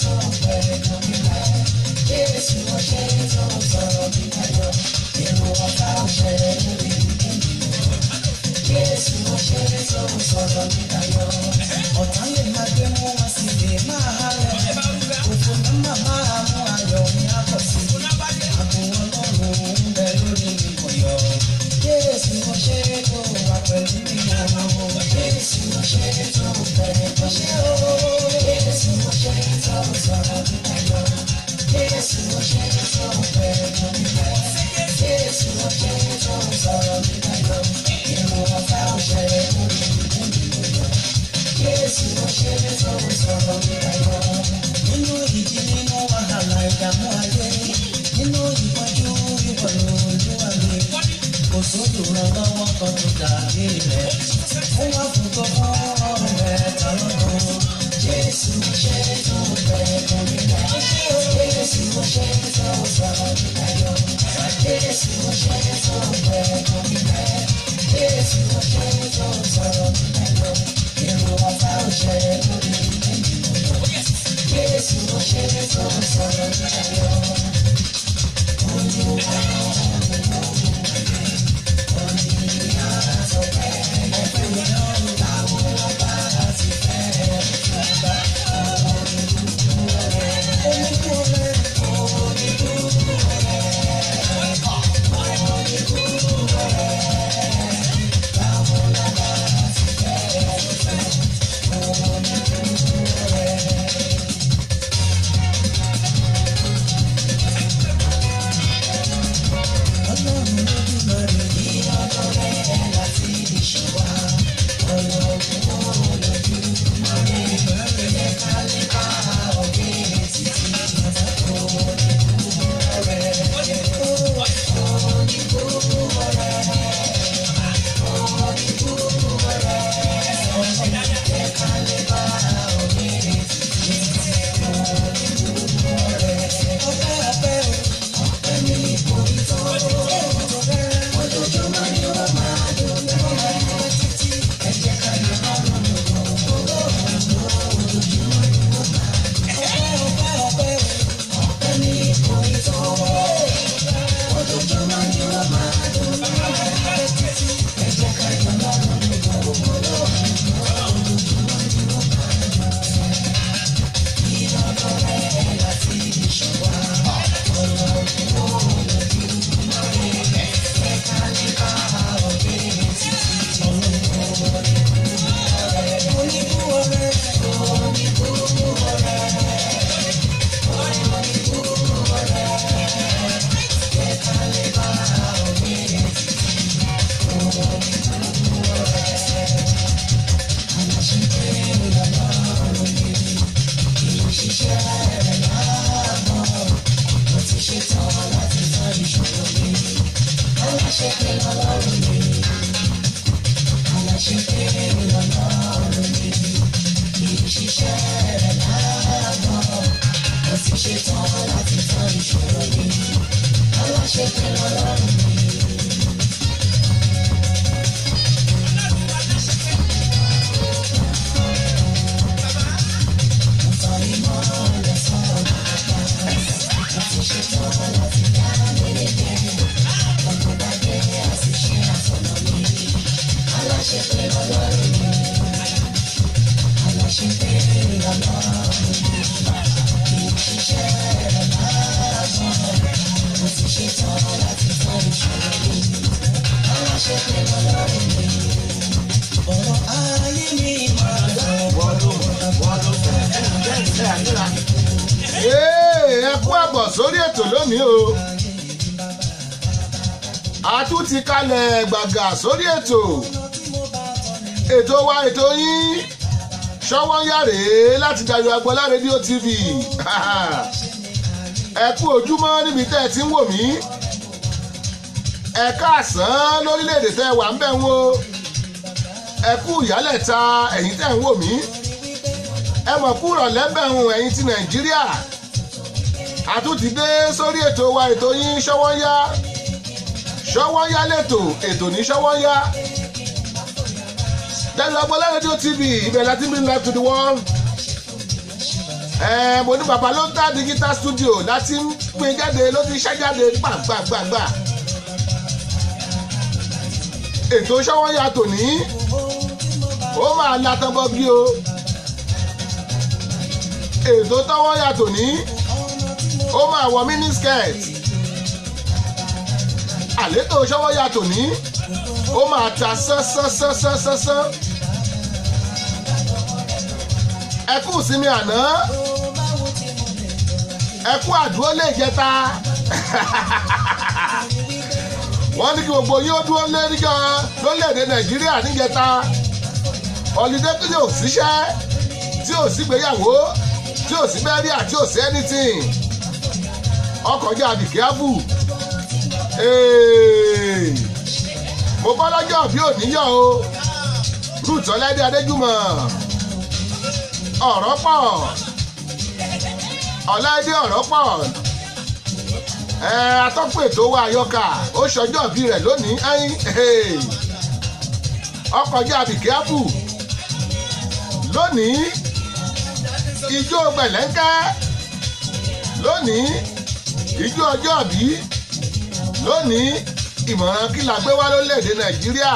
tó fẹ́ kan mi rẹ̀. Jésù ó ṣe tó sọ̀rọ̀ mi dayọ̀. Èrò ọ̀tá ò ṣẹ lórí ènìyàn. Jésù ó ṣe tó sọ̀rọ̀ mi dayọ̀. Ọ̀tá lè máa gbé mú wọn sí lè máa halẹ̀. Òfò náà máa mú ayọ̀ ní àkọsí. Àbò Ọlọ́run ń bẹ lórí mi kò yọ. Jésù ó ṣe tó wà pẹ̀lú mi o. Jésù ó ṣe tó fẹ́ kan ṣe o. Jésù ó ṣe tó sọ̀rọ̀ mi dayọ̀. Jésù ó ṣe tó fẹ́ kan mi rẹ̀. Jésù ó ṣe tó sọ̀rọ̀ mi dayọ̀. Èrò ọ̀tá ò ṣẹ lórí ènìyàn. Jésù ó ṣe tó sọ̀rọ̀ mi dayọ̀. Nínú ìjì nínú wàhálà ìdààmú ayé, nínú ìpọ́njú ìwọ̀lú olúwa mi, kò sódò lọ́wọ́ kan tó dàbí rẹ̀. Ó wá fún gbogbo ọ̀rọ̀ rẹ̀ ta lọ́dún. Jésù ó ṣe tó fẹ́ kan mi rẹ̀. Jésù ó ṣe tó sọ̀rọ̀ mi dayọ̀. Jésù ó ṣe tó fẹ́ kan mi rẹ̀. Jésù ó ṣe tó sọ̀rọ̀ mi dayọ̀. Èrò ọ̀tá ò ṣẹ lórí ènìyàn. Jésù ó ṣe tó sọ̀rọ̀ mi dayọ̀. Olúwa ẹ kú àbọ̀ sórí ètò lónìí o. A tún ti kalẹ̀ gbàgà sórí ètò wa ètò yín Ṣọ́wọ́nyá rèé láti Dayọ̀ Agbọ́lá rédíò TV. Ẹ kú ojúmọ́ níbi tẹ́ ẹ ti ń wò mí. Ẹ káàsán lórílẹ̀‐èdè tẹ́ ẹ wà ń bẹ̀ ń wò. Ẹ kú ìyálẹ̀ta ẹ̀yin tẹ́ ń wò mí. Ẹ mọ̀ kú ìrọ̀lẹ́ bẹ̀rùn ẹ̀yin ti Nàìjíríà. A tún ti dé sórí ètò wa ètò yín Ṣọ́wọ́nyá. Ṣọ́wọ́nyá lẹ́tò ètò ní Ṣọ́wọ́nyá. Dayọ̀ Agbọ́lá rédíò TV ibẹ̀ láti bring life to the world. mo ní bàbá ló ń ta digital studio láti ń pín jáde ló ti ṣẹ́ jáde gbàgbàgbà. ètò Ṣọ́wọ́nyá tòní ó máa látàn bọ́gí o. ètò Ṣọ́wọ́nyá tòní ó máa wọ miniskirt. àlétò Ṣọ́wọ́nyá tòní ó máa ta sánsánsánsánsánsán. ẹ kú ìsinmi àná ẹ kú àdúró lè jẹta. wọ́n ní kí gbogbo yín ó dúró lérí gan lórílẹ̀‐èdè Nàìjíríà níjẹta. ọ̀lídé tí ò síṣẹ́ tí ò sí gbéyàwó tí ò sí bẹ́ríà tí ò sí anything. ọkọ̀ jẹ́ àbíkíáfù. mo bọ́ lọ́jọ́ bí òníyàn o. Ruth Ọláìdé Adéjùmọ̀ ọ̀rọ̀ pọ̀. Ọláìdé ọ̀rọ̀ pọ̀. atọ́kùn ètò wa Àyọkà ó ṣọjọ́ bí rẹ̀ lónìí. ọkọ̀ jẹ́ àbíkíáfù. lónìí ijó gbẹ̀lẹ́ńkẹ́. lónìí ijó ọjọ́ bí. lónìí ìmọ̀ràn kí la gbé wá lórílẹ̀‐èdè Nàìjíríà.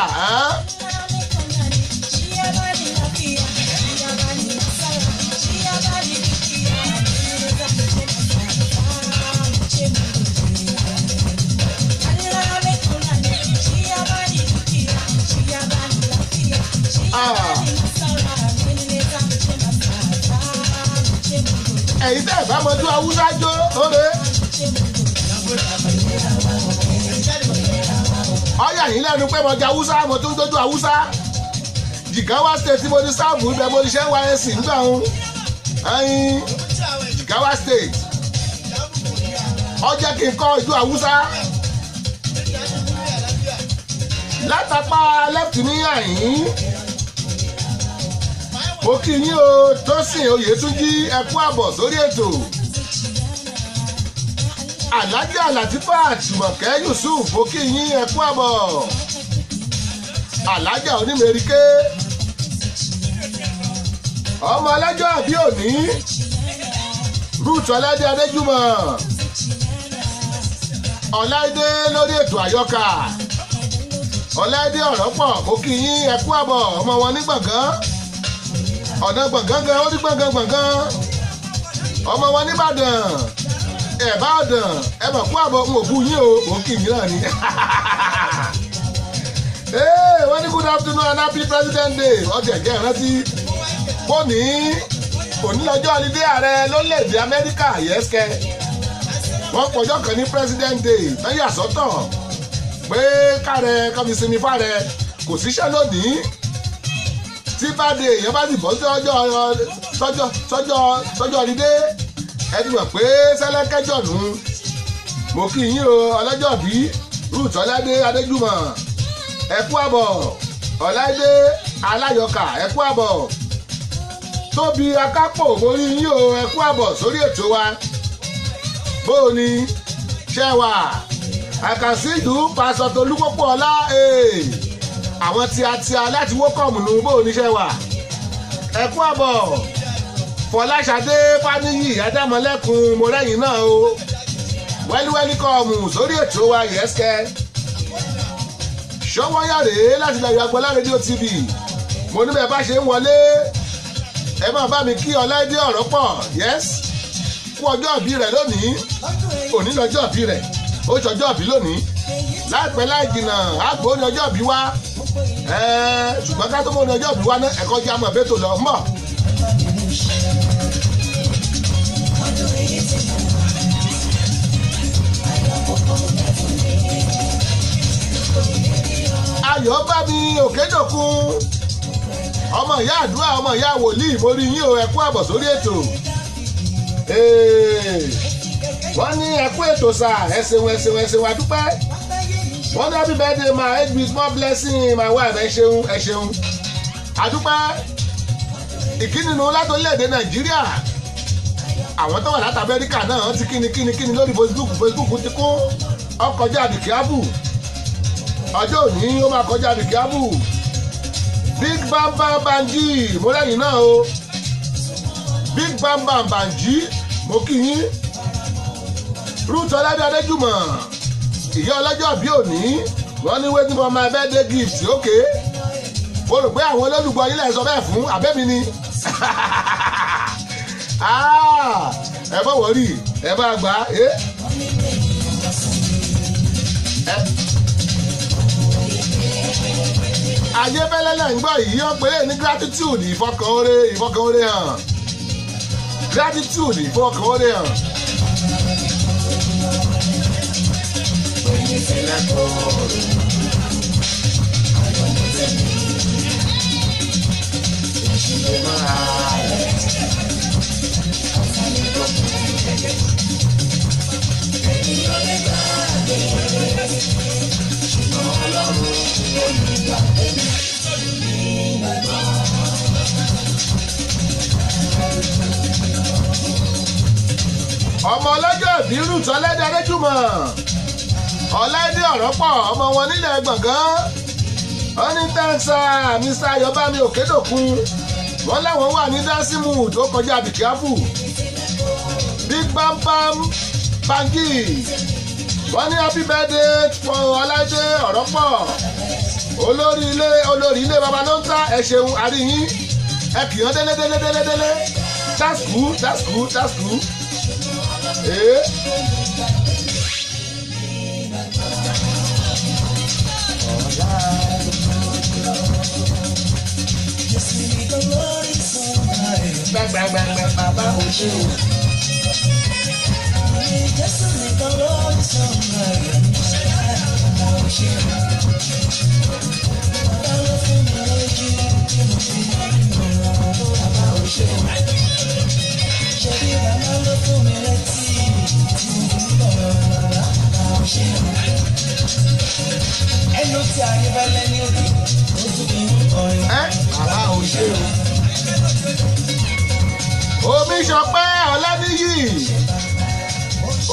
ẹ̀yin tẹ́ ẹ̀ bá mọ́jú Haúsá jó óre. ọyà yín lẹ́nu pé mo jẹ Haúsá mo tún dójú Haúsá. Jigawa state mo ní sáàbù ibẹ̀ mo ní ṣẹ́ ysc nígbà òun. Jigawa state ó jẹ́ kí n kọ́ ìjú Haúsá. látàpá left ní àyín. mo kí yín o Tósìn Oyètúnjí ẹ kú àbọ̀ sórí ètò. Alájà Latifat Jùmọ̀kẹ́ Yusuf mo kí yín ẹ kú àbọ̀. Alájà Onímẹ̀ríkẹ́ ọmọ ọlọ́jọ́ àbí òní Ruth Ọláìdé Adéjùmọ̀ Ọláìdé lórí ètò Àyọkà. Ọláìdé ọ̀rọ̀ pọ̀ mo kí yín ẹ kú àbọ̀ ọmọ wọn ní gbọ̀ngàn. ọ̀nà gbọ̀ngàn gan ó ní gbọ̀ngàn. ọmọ wọn nìbàdàn ẹ̀bàdàn ẹ mọ̀ kú àbọ̀ ń òkú yín o mo kí yín náà ni. wọ́n ní good afternoon and happy President Day. ọjà ìjẹ́ ìrántí fóònì onílọ́jọ́ alídé ààrẹ lórílẹ̀‐èdè Amẹ́ríkà yẹ́sẹ̀. wọ́n pọ̀jọ́ kan ní President Day lẹ́yìn àsọ́tọ̀ pé kárẹ̀ kọ́mi sinmi fárẹ̀ kò síṣẹ́ lónìí. tí bá dé èèyàn bá sì bọ́ sọ́jọ́ alídé ẹni mọ̀ pé sẹ́lẹ̀kẹ́jọ́ nù. mo kí yín o ọlọ́jọ́ bí Ruth Ọláìdé Adéjùmọ̀ ẹ kú àbọ̀. Ọláìdé Aláyọkà ẹ kú àbọ̀. Tóbi Akápò mo rí yín o ẹ kú àbọ̀ sórí ètò wa. bó o ní ṣẹ́wà àkànṣídù pásọ Tolúpọ̀pọ̀ ọlá àwọn tíatíá láti wókọ̀mù nù. bó o ní ṣẹ́wà ẹ kú àbọ̀. Fọláṣadé Fáníyì Adámọlẹ́kun mo rẹ́yìn náà o. wẹ́líwẹ́lí kọ́ọ̀mù sórí ètò wa yẹ́sẹ̀. Ṣọ́wọ́nyá rèé láti lẹ́yìn Agbọ́lá rédíò TV. mo ní bẹ́ẹ̀ bá ṣe ń wọlé ẹ máa bá mi kí Ọláìdé ọ̀rọ̀ pọ̀ yes kú ọjọ́ ìbí rẹ̀ lónìí. òní lọ́jọ́ ìbí rẹ̀ ó ṣọjọ́ ìbí lónìí. láìpẹ́ láì jìnnà àgbò ní ọjọ́ ìbí wa. ṣùgbọ́n ká tó mọ̀ ní ọjọ́ ìbí wa náà ẹ̀kọ́ jẹ́ àmọ̀ bẹ́tò lọ mọ̀. Ayọ̀bámi Òkèdòkun ọmọ ìyá àdúrà ọmọ ìyá wòlíì mo rí yín o ẹ kú àbọ̀ sórí ètò. wọ́n ní ẹ kú ètò sà ẹ ṣeun àdúpẹ́. wọ́n ní happy birthday my age with more blessing my wife ẹ ṣeun àdúpẹ́. ìkíni láti orílẹ̀-èdè Nàìjíríà àwọn tó wà láti Amẹ́ríkà náà ti kíni lórí Facebook ti kún ọkọjá àbíkíábù. ọjọ́ òní ó máa kọjá àbíkíábù. Big Bamba Banji mo lẹ́yìn náà o. Big Bam Bam Banji mo kí yín. Ruth Ọládé Adéjùmọ̀ ìyá ọlọ́jọ́ bí òní wọ́n ní waiting for my birthday gift okay. Mo rò pé àwọn olólùgbọ́ yín lẹ̀ sọ bẹ́ẹ̀ fún àbẹ́mi ni. Ẹ bọ́ wọ́rí ẹ bá gbà á. Ayé fẹ́lẹ́lẹ̀ ń gbọ́ yìí wọ́n pèrè ní gratitude ìfọkànore hàn. Gratitude ìfọkànore hàn. Ọmọ ọlọ́jọ́ ìbí Ruth Ọládé Adéjùmọ̀ Ọláìdé ọ̀rọ̀ pọ̀ ọmọ wọn nílẹ̀ gbọ̀ngàn wọ́n ní tẹ́ǹsà Mr. Ayọ̀bámi Òkèdòkun wọ́n láwọn wà ní dásímù tó kọjá bìkíáfù. Big Bam Bam Banji wọ́n ní happy birthday for Ọláìdé ọ̀rọ̀ pọ̀ olórí ilé baba ló ń ta ẹ ṣeun àríyìn ẹ kì í hàn délé that's cool. Bàbá ò ṣe o. Jésù nìkan ló ń sọ ọ̀rọ̀ bàbá ò ṣe o. Bàbá ló fún mi lójú tí mo fi mọ̀ bàbá ò ṣe o. Ṣé bí bàbá ló fún mi létí tí mo fi mọ̀ bàbá ò ṣe o. Ẹnu tí a yẹ bá lẹ́ni òde ó tún fi ń kọrin bàbá ò ṣe o.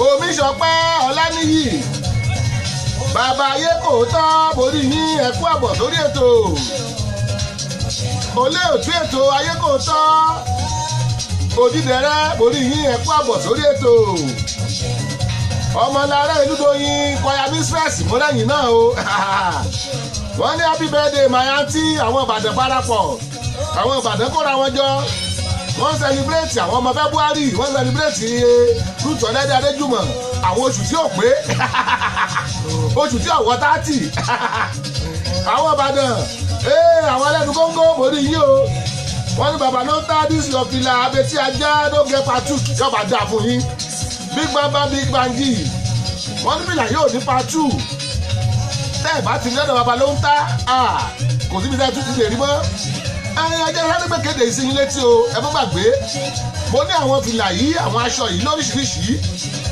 Omiṣọpẹ́ Ọláníyì bàbá ayé kò tọ́ borí yín ẹ̀kú àbọ̀ sórí ètò olé òtún ètò ayé kò tọ́ òdìdẹrẹ́ borí yín ẹ̀kú àbọ̀ sórí ètò ọmọlára Ìlúdòyìn kwaya mistress mọ́lẹ́yìn náà o wọ́n ní happy birthday my aunty àwọn Ìbàdàn parapọ̀ àwọn Ìbàdàn kóra wọn jọ wọ́n celebrate àwọn ọmọ February wọ́n celebrate Ruth Ọládé Adéjùmọ̀ àwọn oṣù tí ò pé oṣù tí ọ̀wọ́ 30 àwọn Ìbàdàn àwọn ẹlẹ́nu góńgó mórí yín o wọ́n ní bàbá ló ń tá dis your fìlà abetí ajá ló gẹ patu yọba dà fún yín Big Bam Bam Big Banji wọ́n ní fìlà yóò ní patu tẹ́ ẹ̀ bá ti lẹ́nu bàbá ló ń tá kò síbi tẹ́ ẹ tún ti lè rí mọ́ ajá sáré pé kéde ìsinyìí létí o ẹ mọ́ gbàgbé mo ní àwọn fìlà yìí àwọn aṣọ yìí lóríṣiríṣi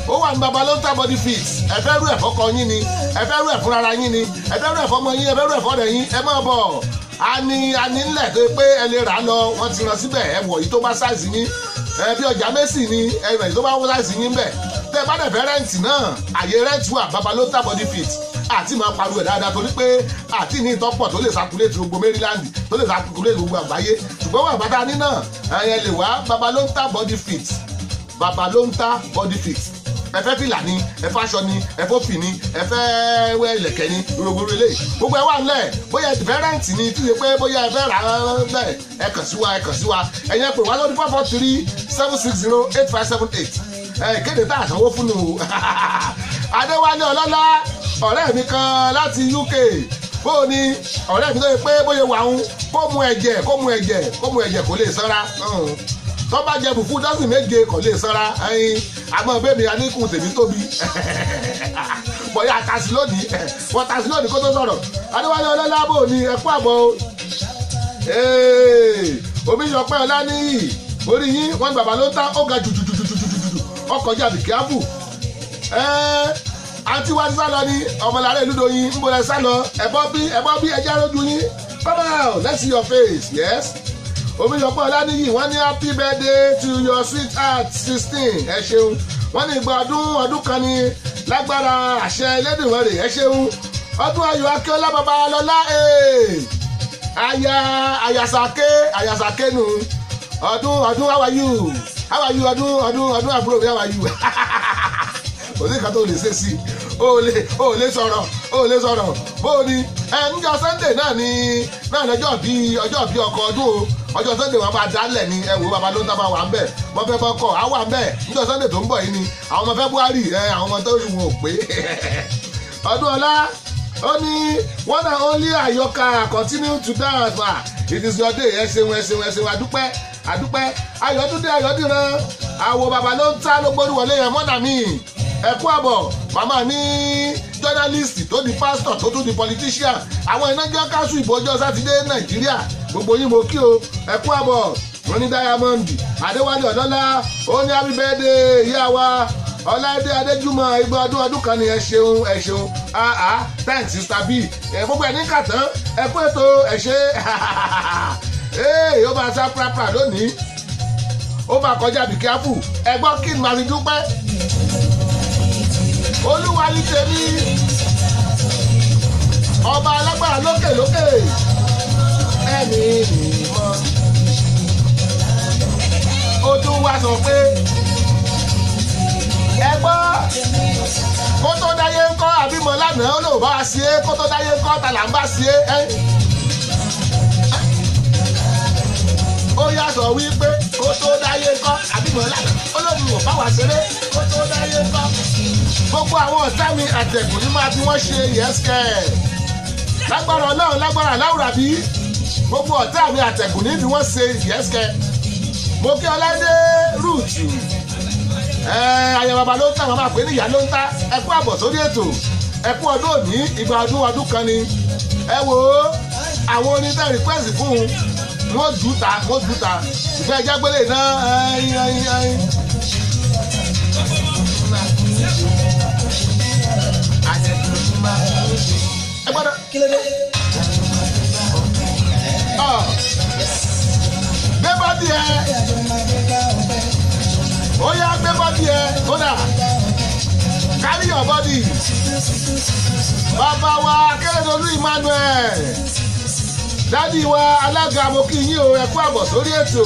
ó wà ní baba ló ń ta body fit ẹ fẹ́ rú ẹ̀fọ́ kọ yín ni ẹ fẹ́ rú ẹ̀fọ́ rárá yín ni ẹ fẹ́ rú ẹ̀fọ́ ọmọ yín ẹ fẹ́ rú ẹ̀fọ́ rẹ̀ yín ẹ máa bọ̀ a ní ńlẹ̀ tó pé ẹ lè rà á lọ wọ́n ti rán síbẹ̀ ẹ wọ̀ yìí tó bá sáìsì yín bí ọjà Messi ni ẹ rẹ̀ yìí tó bá wọ́n sáìsì yín bẹ̀ tẹ́ ẹ bá dẹ̀ fẹ́ rẹ́ǹtì náà àyè rẹ́ǹtì wà baba ló ń ta body fit àti máa pariwo ẹ̀ dáadáa torí pé àti ní ìtọ́pọ̀ tó lè sakuléètì gbogbo Maryland tó lè sakuléètì gbogbo àgbáyé ṣùgbọ́n wà bàtà ní náà ẹ̀yẹ lè wá baba ló ń ta body fit baba ló ń ta body fit ẹ fẹ́ fìlà ni ẹ fẹ́ aṣọ ni ẹ fẹ́ fì ni ẹ fẹ́ wẹ́ ilẹ̀kẹ̀ ni gbogbo eléyìí gbogbo ẹ wà nílẹ̀ bóyá ẹ ti fẹ́ rẹ́ǹtì ni tí ṣe pé bóyá ẹ fẹ́ rà á bẹ́ẹ̀ ẹ kàn sí wa ẹ̀yẹ pè wá lórí 443-760-8578 kéde tá àsanwó fún un Adéwálé Ọlọ́lá ọ̀rẹ́ mi kan láti UK bó ni ọ̀rẹ́ mi tó yẹ pé bóyá wà ń kó mu ẹ̀jẹ̀ kò lè sanra tó bá jẹ bùfú dọ́sìn méje kò lè sanra àmọ́ bẹ́ẹ̀ mi aníkùn tèmi tóbi bóyá tasi lónìí wọ́n tasi lónìí kó tó sọ̀rọ̀ Adéwálé Ọlọ́lá bó ni ẹ̀kú àbọ̀ Omiṣọpẹ́ Ọláníyì orí yín wọ́n bàbá ló ń ta ó ga jùjùjùjùjùjùjù ọkọ̀ jàbí kíáfù àǹtí wa ti sálọ ní ọmọlára Ìlúdòyìn ń bọ̀lẹ̀ sálọ ẹ̀bọ́ bí ẹjẹ́ arójú yín bye let's see your face yes. Omiṣọpẹ́ Ọláníyì wọ́n ní happy birthday to your sweetheart 16 ẹ ṣeun wọ́n ní ìgbà ọdún kan ní lágbára àṣẹ Elédùmarè ẹ ṣeun ọdún ayọ̀ Akíọ́lá Babalọ́lá àyàsàké nù ọdún how are you ọdún àbúrò mi how are you kò sí nǹkan tó lè ṣe sí o lè sọ̀rọ̀ bó o ní níjọ́ Sunday náà lọ́jọ́ bí ọkọ̀ ọdún o ọjọ́ Sunday wọn máa dálẹ̀ ni ẹ wò bàbá ló ń tábà wà ń bẹ̀ wọ́n fẹ́ bọ́kọ̀ á wà ń bẹ̀ níjọ́ Sunday tó ń bọ̀ yìí ni àwọn ọmọ February àwọn ọmọ tó rí wọn ò pé ọdún ọlá ó ní one and only Àyọkà continue to dance ma it is your day ẹ ṣeun àdúpẹ́ ayọ̀dúndíran àwọ̀ bàbá ló ń ta ló gbórí wọlé yẹn mọ́nà mi ẹ kú àbọ̀ màmá ní journalist tó di pastor tó tún di politician àwọn iná jẹ́ káṣù ìbò ọjọ́ sátidé Nàìjíríà gbogbo yín mo kí o ẹ kú àbọ̀ wọn ní Diamond Adéwálé Ọ̀dọ́lá ó ní happy birthday ìyá wa Ọláìdé Adéjúmọ̀ igba ọdún kan ni ẹ ṣeun thanks sister B gbogbo ẹ̀ ní kàtán ẹ kú ètò ẹ ṣe ó máa sá prapra lónìí ó máa kọjá bí careful ẹ gbọ́ kí n máa fi dúpẹ́ Olúwa ní tèmi ọba alágbára lókè ẹni mímọ́ ó tún wá sọ pé ẹ gbọ́ kó tó dáyé ńkọ́ àbímọ lánàá ó lòun bá wa sí é kó tó dáyé ńkọ́ tàlà ń bá sí é ó yà sọ wípé kó tó dáyé ńkọ́ àbímọ lánàá ó lòun ò bá wa ṣeré kó tó dáyé ńkọ́ gbogbo àwọn ọ̀tá mi àtẹ̀kùn ní máa fi wọ́n ṣe yẹ́sìkẹ́ lágbára Ọlọ́run lágbára láwùrà bí gbogbo ọ̀tá mi àtẹ̀kùn ní fi wọ́n ṣe yẹ́sìkẹ́ mo kí Ọláìdé rúùtù ayé bàbá ló ń tà wọn máa pè ní ìyá ló ń tà ẹ kú àbọ̀ sórí ètò ẹ kú ọdún òní ìgbà ọdún kan ni ẹ wò ó àwọn onítẹ̀ rìkwẹ́sì fún un wọ́n jù ta ìfẹ́ ìjágbélé náà ẹ gbọ́dọ̀ kí ló dé. gbé bọ́dì ẹ ó yá gbé bọ́dì ẹ kódà carry your body bàbá wa Akérèdọ́lù Emmanuel dádì wa alága mo kí yín o ẹ kú àbọ̀ sórí ètò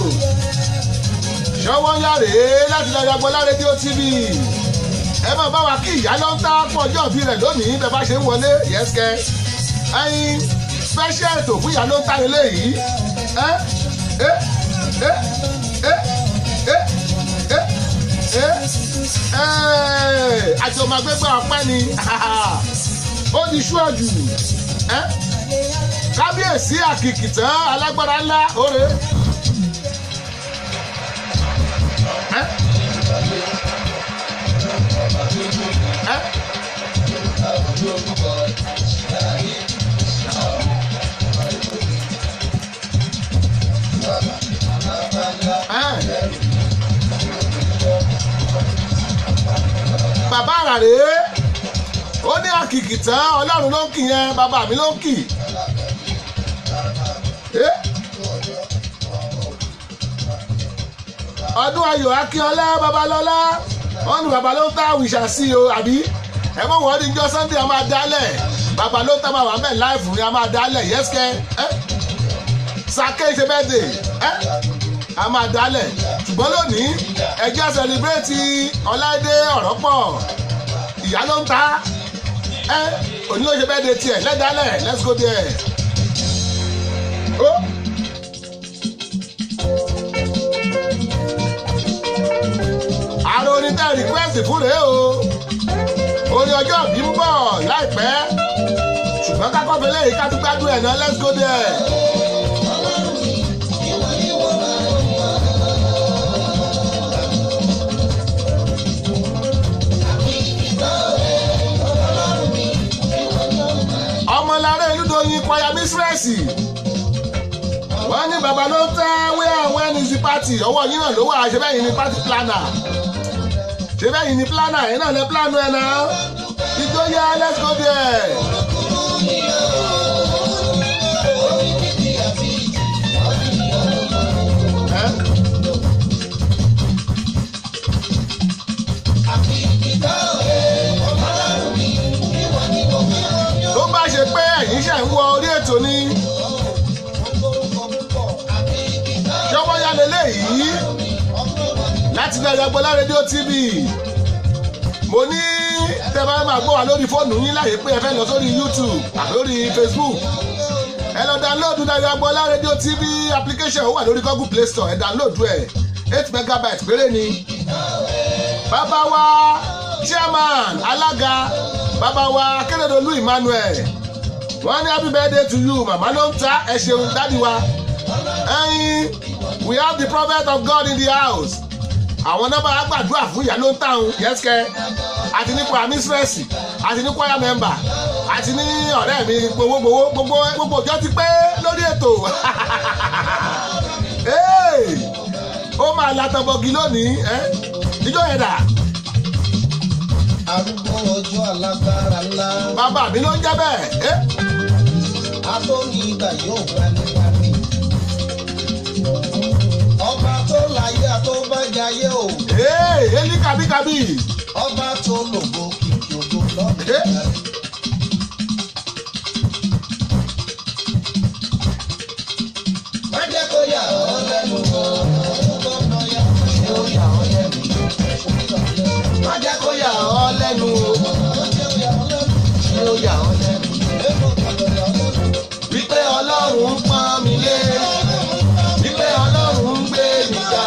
ṣọwọ́ yàrá láti lọ Agboọlá rédíò TV ẹ máa bá wa kí ìyá ló ń tá pọ̀ ọjọ́ ìbí rẹ̀ lónìí bẹ́ẹ̀ bá ṣe ń wọlé yẹ́sìkẹ́ ẹyin special ètò fún ìyá ló ń tá ilé yìí àjọmọ̀gbẹ́gbẹ́ ọpẹ́ ni ó di ṣúọ̀jù kábíyèsí àkìkìtàn alágbára ńlá òre. Bàbá àràrè ó ní àkìkìtàn Ọlọ́run ló ń kì yẹn bàbá mi ló ń kì. Ọdún Ayọ̀ Akínọlá Babalọ́lá wọ́n ní bàbá ló ń tá àwìṣà sí o àbí ẹ mọ̀ wọ́n ní jọ́ Sunday a máa dálẹ̀ bàbá ló ń tá bàbá mẹ́ láìfù ni a máa dálẹ̀ yẹ́sìkẹ́ Sake ṣe bẹ́ẹ̀ dè a máa dálẹ̀ ṣùgbọ́n lónìí ẹjẹ́ sẹlẹ̀bírẹ́tì Ọláìdé Ọ̀rọ̀pọ̀ ìyá ló ń ta òní ló ṣe bẹ́ẹ̀ dè tiẹ̀ lẹ́dálẹ̀ let's go there. àrò onítẹ̀ rìkwẹ́sì fún rèé o orí ọjọ́ bí ń bọ̀ láìpẹ́ ṣùgbọ́n ká kọ́fẹ́ lẹ́yìn ká tún gbádùn ẹ̀ náà let's go there. Ọmọlára Elúdóyin kwaya mísírẹ́sì wọ́n ní bàbá ló tẹ́ when is the party ọwọ́ yín náà ló wà ṣe bẹ́yìn ní party planner ṣe bẹ́yìn ní planner yín náà lẹ plan ẹ̀ náà ìjọyà let's go there. tó bá ṣe pé ẹ̀yin ṣe ń wọ orí ètò ní ṣọwọ́ yálé eléyìí láti Dayo Agboola rédíò TV. Mo ní tẹ́ bá máa gbọ́ wa lórí fóònù yín láyé pé ẹ fẹ́ lọ sórí YouTube àbí lórí Facebook. Ẹ lọ download Dayo Agboola rédíò TV application, ó wà lórí Google Play Store. Ẹ download ẹ̀ 8 megabytes péré ni. Bàbá wa chairman alága bàbá wa Akérédolú Emmanuel, wọ́n ní happy birthday to you. Màmá ló ń ta ẹ ṣeun dádì wa. We have the prophet of God in the house. Àwọn nọ́mbà agbàdúrà fún ìyá ló ń tàun yẹ́sìkẹ́, àti ní kwaya mistress, àti ní choir member, àti ní ọ̀rẹ́ mi gbogbo ọjọ́ ti pé lórí ètò. Ó máa látọ̀bọ̀gì lónìí ìjọ yẹn dà. Arúgbó ọjọ́ alágbára ńlá. Bàbá mi ló ń jẹ́ bẹ́ẹ̀. Abóni ìgbà yóò wániwáni. Ọba tó láyé àtọ́bàjáyé o. Eli kábíkábí. Ọba tó lògbó kìkì ògbó lọ́dún. Má jẹ́ kó yà ọ́ lẹ́nu o. Gómìnà yà ṣé ó yà ọ́ lẹ́nu. Má jẹ́ kó yà ọ́ lẹ́nu o. Ṣé ó yà ọ́ lẹ́nu. Wípé Ọlọ́run pọ́n mi lé. Wípé Ọlọ́run ń gbé mi ga.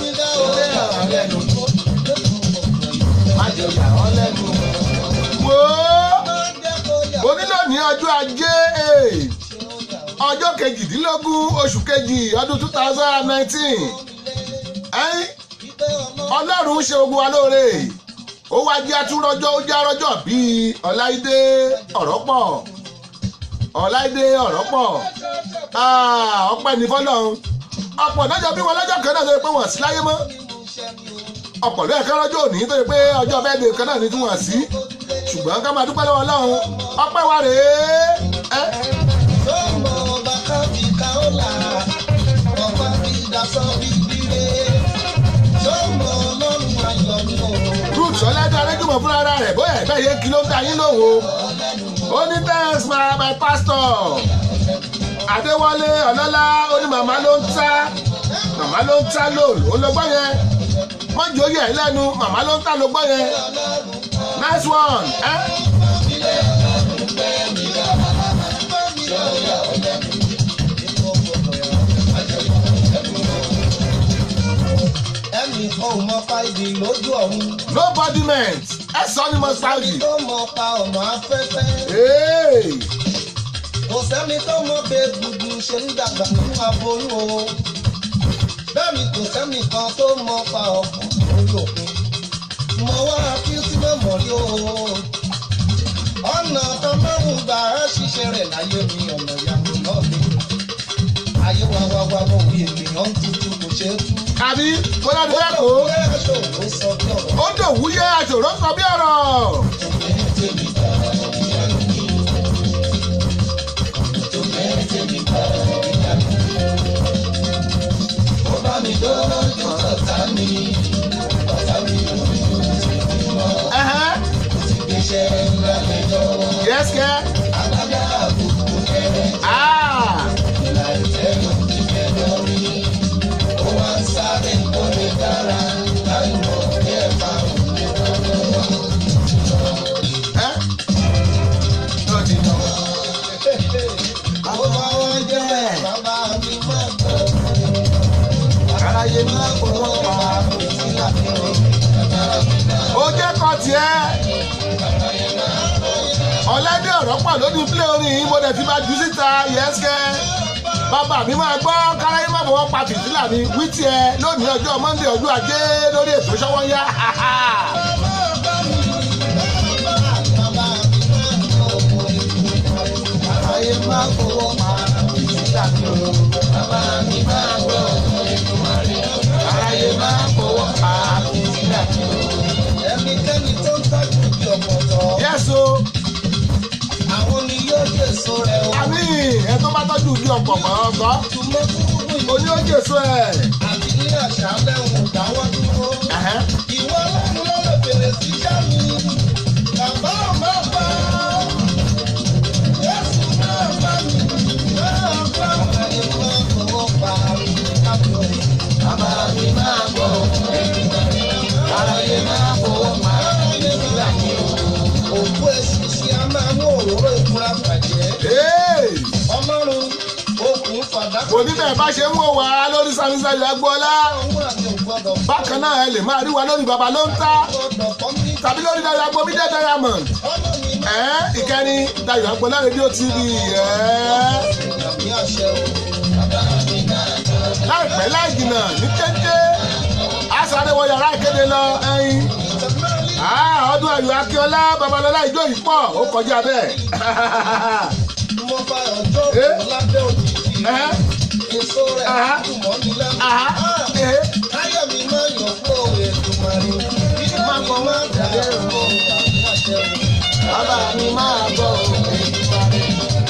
Wípé ọ̀rọ̀ lẹ́nu. Má jẹ́ yà ọ́ lẹ́nu. Wo onílò ní ọjọ́ Ajé ọjọ́ 18 oṣù kejì ọdún 2019. Ọlọ́run ṣe ogun wa lóore. Ó wá jẹ́ àtúrọ́jọ́ ó jẹ́ àrọ́jọ́ bíi Ọláìdé Ọ̀rọ́pọ̀. Ọláìdé Ọ̀rọ́pọ̀. Ọpẹ́ ní fọ́lọ́run. Ọ̀pọ̀ lọ́jọ́ bí wọn lọ́jọ́ kan náà tó yẹ pé wọ́n sí láyé mọ́. Ọ̀pọ̀ ló ẹ̀ka lọ́jọ́ òní tó yẹ pé ọjọ́ bẹ́ẹ̀ de kan náà ní tí wọ́n sí. Ṣùgbọ́n ká máa dúpẹ́ lọ́wọ́ Ọlọ́run. Ọpẹ́ wa rèé. Sọ́mọ ọba kábí káólà, ọba bí dasọ́ bí bíre. Sọ́mọ Ọlọ́run ayọ̀ mi o. Rúùtù Ọláìdé Arẹ́jùmọ̀ fúnra rẹ̀ bóyá ẹ̀gbẹ́ yẹn kí ló ń da yín lóhùn o. Ó ní thanks my pastor. Adéwọlé Ọlọ́lá ó ní màmá ló ń ta lóòlù ó lọ gbọ́ yẹn. Mọ́jì ó yẹ ẹ́ lẹ́nu màmá ló ń ta ló gbọ́ yẹn. Nice one. Ẹnì kan ò mọ fáìdì lójú ọ̀run. Nobody meant. Ẹ sọ ni mo sáàjì. Kò sẹ́ni tó mọ pa ọ̀nà afẹ́fẹ́. Kò sẹ́ni tó mọ bẹ́ẹ̀ gbùgbù ṣe ń dàgbà nínú aboyún o. Bẹ́ẹ̀ni kò sẹ́ni kan tó mọ pa ọkàn lórí òkun. Mo wá kí sí mẹ́mọ̀ rí o. Ọ̀nà tó márùn-ún gbà á ṣiṣẹ́ rẹ̀ láyé mi ọ̀nà ìyàwó náà ni. Ayé wa wọ́n wí ènìyàn ń tutù kò ṣeé tú. Àbí mo náà dúró kó. Ó dòwúyé àṣòro sọ bí ọ̀rọ̀. Ó bá mi lójú ọ̀tá mi. Yes, kẹ́. Ó jẹ́ kọ́ tiẹ̀. Ọláìdé Ọ̀rọ́pọ̀ lóní plé orin yìí mo dẹ̀ ti máa jù síta yẹ́sẹ̀. Bàbá mi máa gbọ́ káráyé má bọ̀ pa fìtílà mi wí tiẹ̀ lónìí ọjọ́ Monday ọjọ́ Ajé lórí ètò Ṣọ́wọ́nyá. Káráyé má bọ̀ pa fìtílà mi o. Bàbá mi máa gbọ́ káráyé má bọ̀ pa fìtílà mi o. Ẹnikẹ́ni tó ń tọ́jú bí ọ̀pọ̀tọ̀. Yẹ́sọ. Àwọn ni yóò jèso rẹ̀ o. Àmì ẹ̀ tó bá tọ́jú bí ọ̀pọ̀ mọ́ ọgọ́. Oní ó jèso ẹ̀. Àti ní àṣà lẹ́hùn dáwọ́ dúró. Ìwọ Ọlọ́run ló lè bèrè sí jámi. Bàbá ò má bá. Jésù náà bá mi. Náà bá mi. Káyé máa fọwọ́ pa àbúrò yìí. òní bẹ́ẹ̀ bá ṣe ń wò wá lórí Sàmísì Dayọ̀ Agboola bákan náà ẹ lè máa rí wa lórí Bàbá Ló ń Tá tàbí lórí Dayọ̀ Agboola Diamond ìkẹ́ni Dayọ̀ Agboola rédíò TV láìpẹ́ láì jìnnà ní kéńké àṣàrẹ́ wọ yàrá ìkéde lọ ẹyin ọdún Ayọ̀ Akíọlá Babalọ́lá ìjọ yìí pọ̀ ó kọjá bẹ́ẹ̀. mo fa ọjọ́ lábẹ́ òjijì èso rẹ̀ túmọ̀ nílẹ̀ ayọ̀ mi máa yọ̀ fún ètò màrí ìdí máa kọ́ máa dàrú àṣẹ bàbá mi máa bọ̀ ètò màrí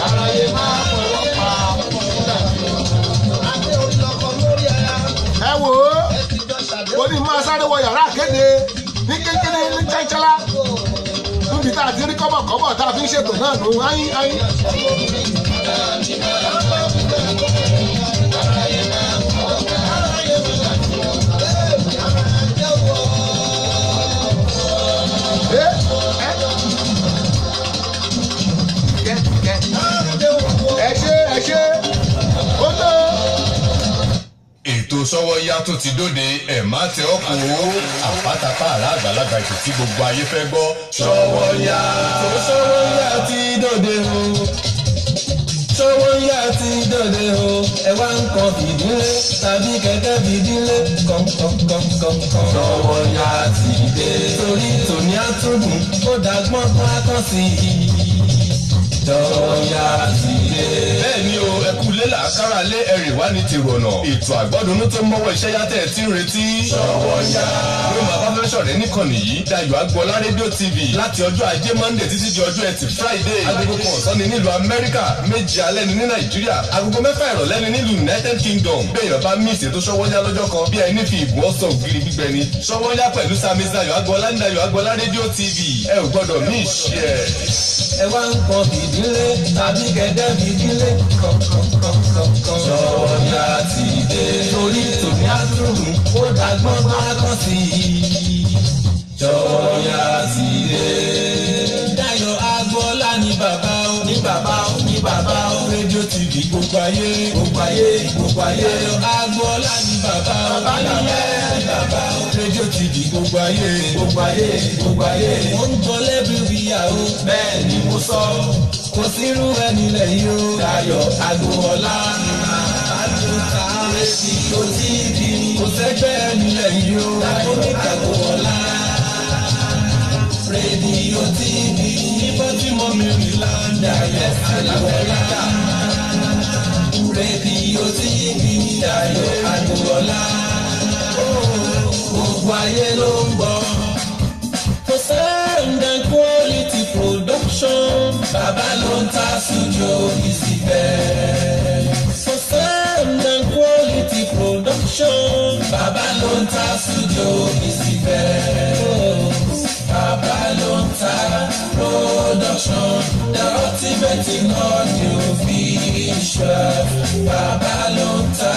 àlàyé máa fọwọ́ pa adé orí lọkọ lórí ẹ̀yà. ẹ wò ó ní máa sáré wọ yàrá kéde ní kékeré ní kẹ́kẹ́lá níbi tá a ti rí kọ́bọ̀kọ́bọ̀ tá a fi ń ṣètò náà nù áyín áyín. ẹ ṣe ó tó. ètò Sọ́wọ́nyá tó ti dóde ẹ̀ má tẹ ọkùn o àpátápá àrà àgbàlagbà ètò tí gbogbo ayé fẹ́ gbọ́. Sọ́wọ́nyá Sọ́wọ́nyá ti dóde o Sọ́wọ́nyá ti dóde o ẹ wá ń kan fìdílé tàbí kẹ̀kẹ́ fìdílé kọ̀ǹkọ̀ǹkọ̀ǹkọ̀. Sọ́wọ́nyá ti dé torí tòní àtúndùn ó dàgbọ́n kan akán sí i. Sọ́wọ́nyá ti dé. bẹ́ẹ̀ ni o ẹ kú lélà kára lé ẹ̀rìn wá ní tìrọ̀nà ètò àgbọ́dúnú tó mọ́wọ́ iṣẹ́ yàtẹ̀ tí ń retí. Sọ́wọ́nyá. ló máa bá fẹ́ sọ̀rẹ́ níkànnì yìí Dayọ̀ Agboola rédíò TV láti ọjọ́ ajé Monday títí di ọjọ́ ẹtì Friday agogo kan ọ̀sán ni nílùú Amẹ́ríkà méje alẹ́ ni ní Nàìjíríà agogo 6 ìrọ̀lẹ́ ni nílùú United Kingdom bẹ́ẹ̀ bá mí ìṣètò Sọ́wọ́nyá lọ́jọ́ kan bí ẹni fi ìbùn ọ̀sán ògiri gbígbẹ ni Sọ́wọ́nyá pẹ̀lú Sàmísì Dayọ̀ Agboola ní Dayọ̀ Agboola rédíò TV ẹ ò gbọ́dọ̀ mí ìṣe ẹ̀. ẹ wá ń kan fìdílé tàbí kẹ̀kẹ́ fìdílé kọ̀ǹkọ̀ǹkọ̀ǹkọ̀. Sọ́wọ́nyá ti dé torí tòní àtúndùn ó dàgbọ́n kan akán sí i. Sọ́wọ́nyá ti dé. Dayọ̀ Agboola ní bàbá o ní bàbá o ní bàbá o rédíò TV gbogbo ayé gbogbo ayé gbogbo ayé. Dayọ̀ Agboola ní bàbá o ní bàbá o rédíò TV gbogbo ayé gbogbo ayé gbogbo ayé. mo ń gbọ́ lẹ́bí wíyà o bẹ́ẹ̀ ni mo sọ kò sírú ẹni lẹ́yìn o. Dayọ̀ Agboola àdùnkà rédíò TV kò sẹ́gbẹ́ ẹni lẹ́yìn o. Dayọ̀ Agboola rédíò TV níbo tí mo mi rí láńdà yẹn Agboola rédíò TV Dayọ̀ Agboola gbogbo ayé ló ń gbọ́. For sound and quality production Bàbá Ló ń Tá studio is the best. For sound and quality production Bàbá Ló ń Tá studio is the best. Bàbá Ló ń Tá production the ultimate in audio visual. Bàbá Ló ń Tá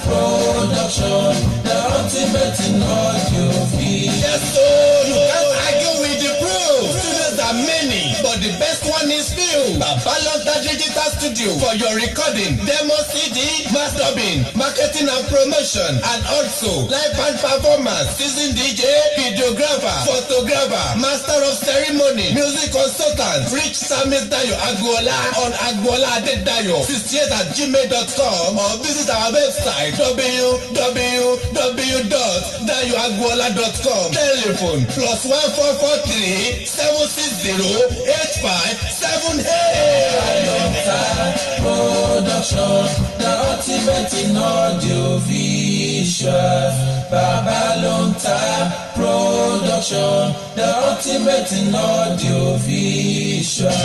production the ultimate in audio visual. Yes, so you can't argue with the proof. Studios are many, but the best one is few. Bàbá Ló ń Tá digital studio for your recording, demo CD, mastering, marketing and promotion, and also live band performance, seasoned DJ, videographer, photographer, master of ceremony, music consultant. Reach Sàmísì Dayọ̀ Agboola on agboola68@gmail.com or visit our website www.dayoagboola.com. Telephone +1443 760 8578. Dayọ̀ production, the ultimate in audio visual. Bàbá Ló ń Tá production, the ultimate in audio visual.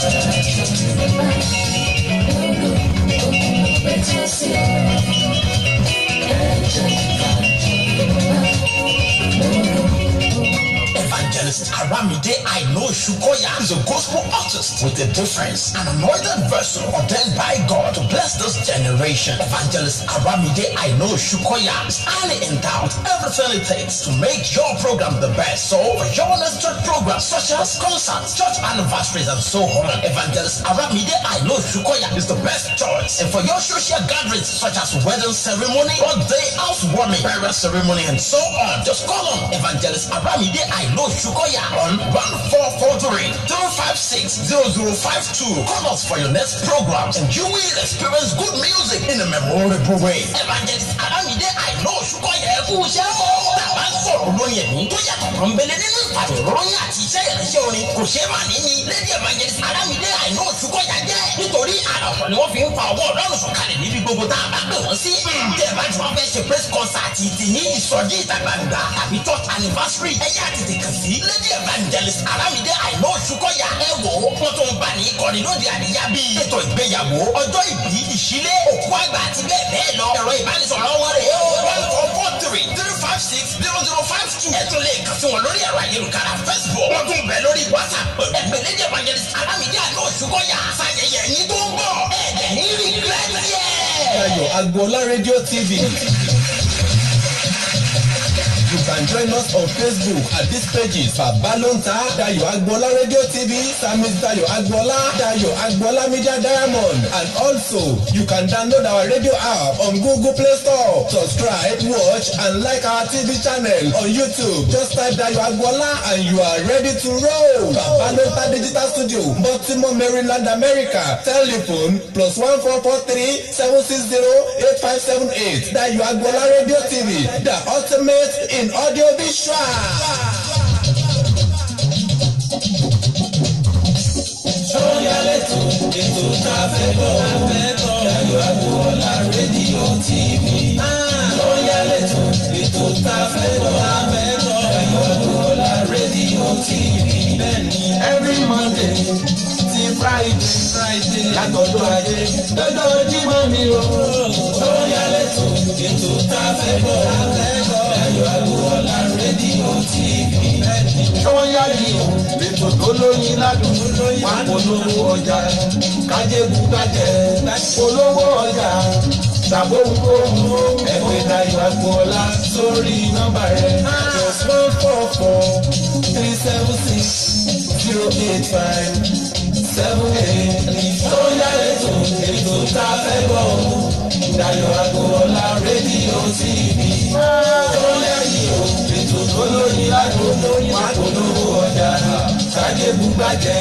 Evangelist Aramide Aino Shukoya is a gospel artist with a difference, an anointed vessel ordained by God to bless this generation. Evangelist Aramide Aino Shukoya is highly endowed with everything it takes to make your program the best. So for your next church programs such as concerts, church anniversaries, and so on, Evangelist Aramide Aino Shukoya is the best choice. And for your social gatherings such as wedding ceremony, birthday, housewarming, burial ceremony, and so on, just call on Evangelist Aramide Aino Shukoya on 1443-356-0052. Call us for your next programs and you will experience good music in a memorable way. Evangelist Aramide Aino Shukoya Lady Evangelist Aramide Aino Shukoya nítorí àràfọ̀ ni wọ́n fi ń fa ọwọ́ ọlọ́run sọ̀kalẹ̀ níbi gbogbo tá a bá pè wọ́n sí. Tẹ̀ bá ti wọ́n fẹ́ ṣe press concert ti ní ìsọjí ìta gbangba tàbí church anniversary ẹ̀yà àtètè kàn sí Lady Evangelist Aramide Aino Shukoya. Ẹ wò ó wọ́n tó ń bá ní ìkọ́ni lóde àríyá bíi ètò ìgbéyàwó, ọjọ́ ìbí, ìṣílé, òkú àgbà àti bẹ́ẹ̀ bẹ́ẹ̀ lọ. Ẹ̀rọ ìbánisọ̀rọ̀ wọn rèé o 1443-356-0052. Ẹ tún lè kàn sí wọn lórí ẹ̀rọ ayélujára Facebook. Wọ́n tún bẹ̀ lórí WhatsApp. Ẹ̀pẹ̀ Lady Evangelist Aramide Aino Shukoya sáyẹyẹ yín tó ń bọ̀. Ẹ̀ẹ́dẹ̀ ní rìgírẹ́tì yẹ. Dayo Agbola Radio TV. You can join us on Facebook at these pages: Babalonta, Dayo Agbola Radio TV, Samis Dayo Agbola, Dayo Agbola Media Diamond, and also you can download our radio app on Google Play Store. Subscribe, watch, and like our TV channel on YouTube. Just type Dayo Agbola and you are ready to roll. Babalonta Digital Studio, Baltimore, Maryland, America. Telephone +14437608578. Dayo Agbola Radio TV, the ultimate in audio visual. Sọ́yàlẹ́tò ètò tá a fẹ́ bọ̀ Dayo Agbola rédíò TV. Sọ́yàlẹ́tò ètò tá a fẹ́ bọ̀ Dayo Agbola rédíò TV. Bẹ́ẹ̀ni every Monday ti Friday látọjọ́ ajé lọ́jọ́ Jímọ̀ ni o. Sọ́yàlẹ́tò ètò tá a fẹ́ bọ̀ Dayo Agbola rédíò TV. Sọ́yàlì ètò tó lóyin ládùn wà polówó ọjà kájébù kájẹ polówó ọjà ṣàbóhùn ẹgbẹ́ Dayo Agbola sórí nọ́mbà rẹ̀ +14437608578. Sọ́yàlẹ́tò ètò tá a fẹ́ bọ̀ Dayo Agbola rédíò TV. Sọ́yàlì ètò tó lóyin ládùn wà polówó ọjà kájébù kájẹ.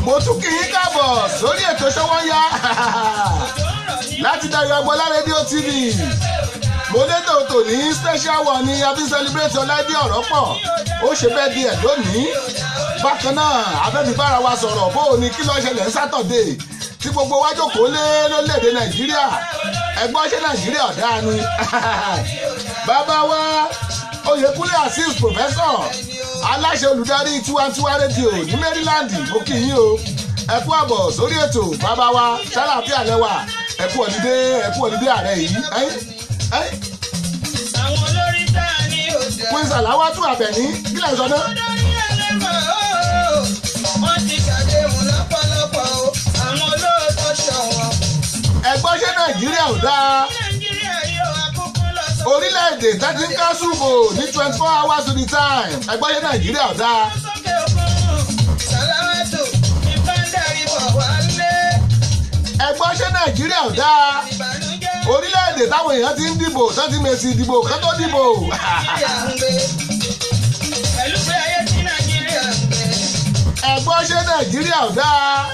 Mo tún kì í káàbọ̀ sórí ètò Ṣọ́wọ́nyá láti Dayo Agbola Radio TV. Mo létò tòní special one ni a fi celebrate Ọláìdé Ọ̀rọ̀pọ̀. Ó ṣe bẹ́ẹ̀ di ẹ̀ lónìí. Bákan náà afẹ́fi bára wa sọ̀rọ̀ bó o ní kí ló ṣẹlẹ̀ Saturday tí gbogbo wa jókòó lé lórílẹ̀‐èdè Nàìjíríà. Ẹgbọ́n ṣé Nàìjíríà dáa ni. Bàbá wa Oyèkúnlé Azeez Professor aláṣẹ olùdarí Tiwantiwa rédíò ní Maryland, mo kí yín o. Ẹ kú àbọ̀ sórí ètò bàbá wa ṣàlàáfíà lẹ́wà. Ẹ kú ọ̀dídé ààrẹ yìí. Àwọn olórí tá a ní òde. Queen Salawatu Abeni kí lè sọ náà. ẹgbọ́n ṣé nàìjíríà ò dáa orílẹ̀-èdè tẹ́tí ń ká ṣùgbò ní 24 hours to the time ẹgbọ́n ṣé nàìjíríà ò dáa. ẹgbọ́n ṣé nàìjíríà ò dáa orílẹ̀-èdè táwọn èèyàn ti ń dìbò tán ti mèsì ìdìbò kán tó dìbò. ẹgbọ́n ṣé nàìjíríà ò dáa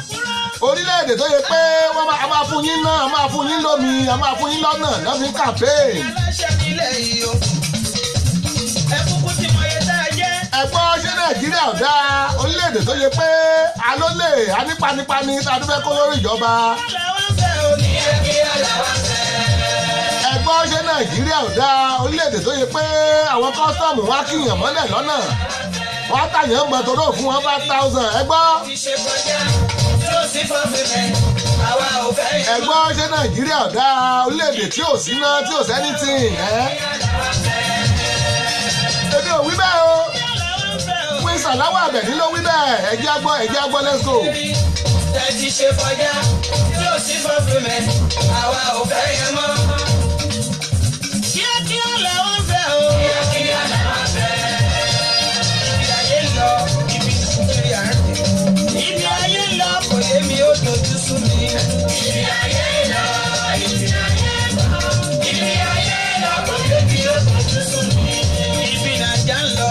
orílẹ̀-èdè tó yẹ pé wọ́n máa fún yín náà máa fún yín lómi a máa fún yín lọ́nà náà fi ń campaign. ẹgbọ́n ṣé nàìjíríà ò dáa orílẹ̀-èdè tó yẹ pé alólè anípanipani tá a dúpẹ́ kó lórí ìjọba. ẹgbọ́n ṣé nàìjíríà ò dáa orílẹ̀-èdè tó yẹ pé àwọn kọ́sítọ́ọ̀mù wá kíyàn mọ́lẹ̀ lọ́nà wọ́n á tàyàn gbọ́tòrò fún wọn 5,000 ẹgbọ́n. ẹgbọ́n ṣé nàìjíríà ò dáa orílẹ̀-èdè tí ò sí náà tí ò sẹ́ni tì èmi ò wí bẹ́ẹ̀ o pín sàláwọ̀ àbẹ̀ní ló wí bẹ́ẹ̀ ẹ̀jẹ̀ agbọ́ let's go. tẹ́tí ṣe kọjá tí ò sí fulfilment àwa ò fẹ́ yẹn mọ́. kíákíá làwọn fẹ́ o. kíákíá làwọn fẹ́. ibi ayé lọ ibi ìkúkiri àárín. ibi ayé lọ kò yé mi ó dojú sú mi. ibi ayé lọ ibi ayé lọ. ibi ayé lọ kò yé mi ó dojú sú mi. ibi nàìjà ń lọ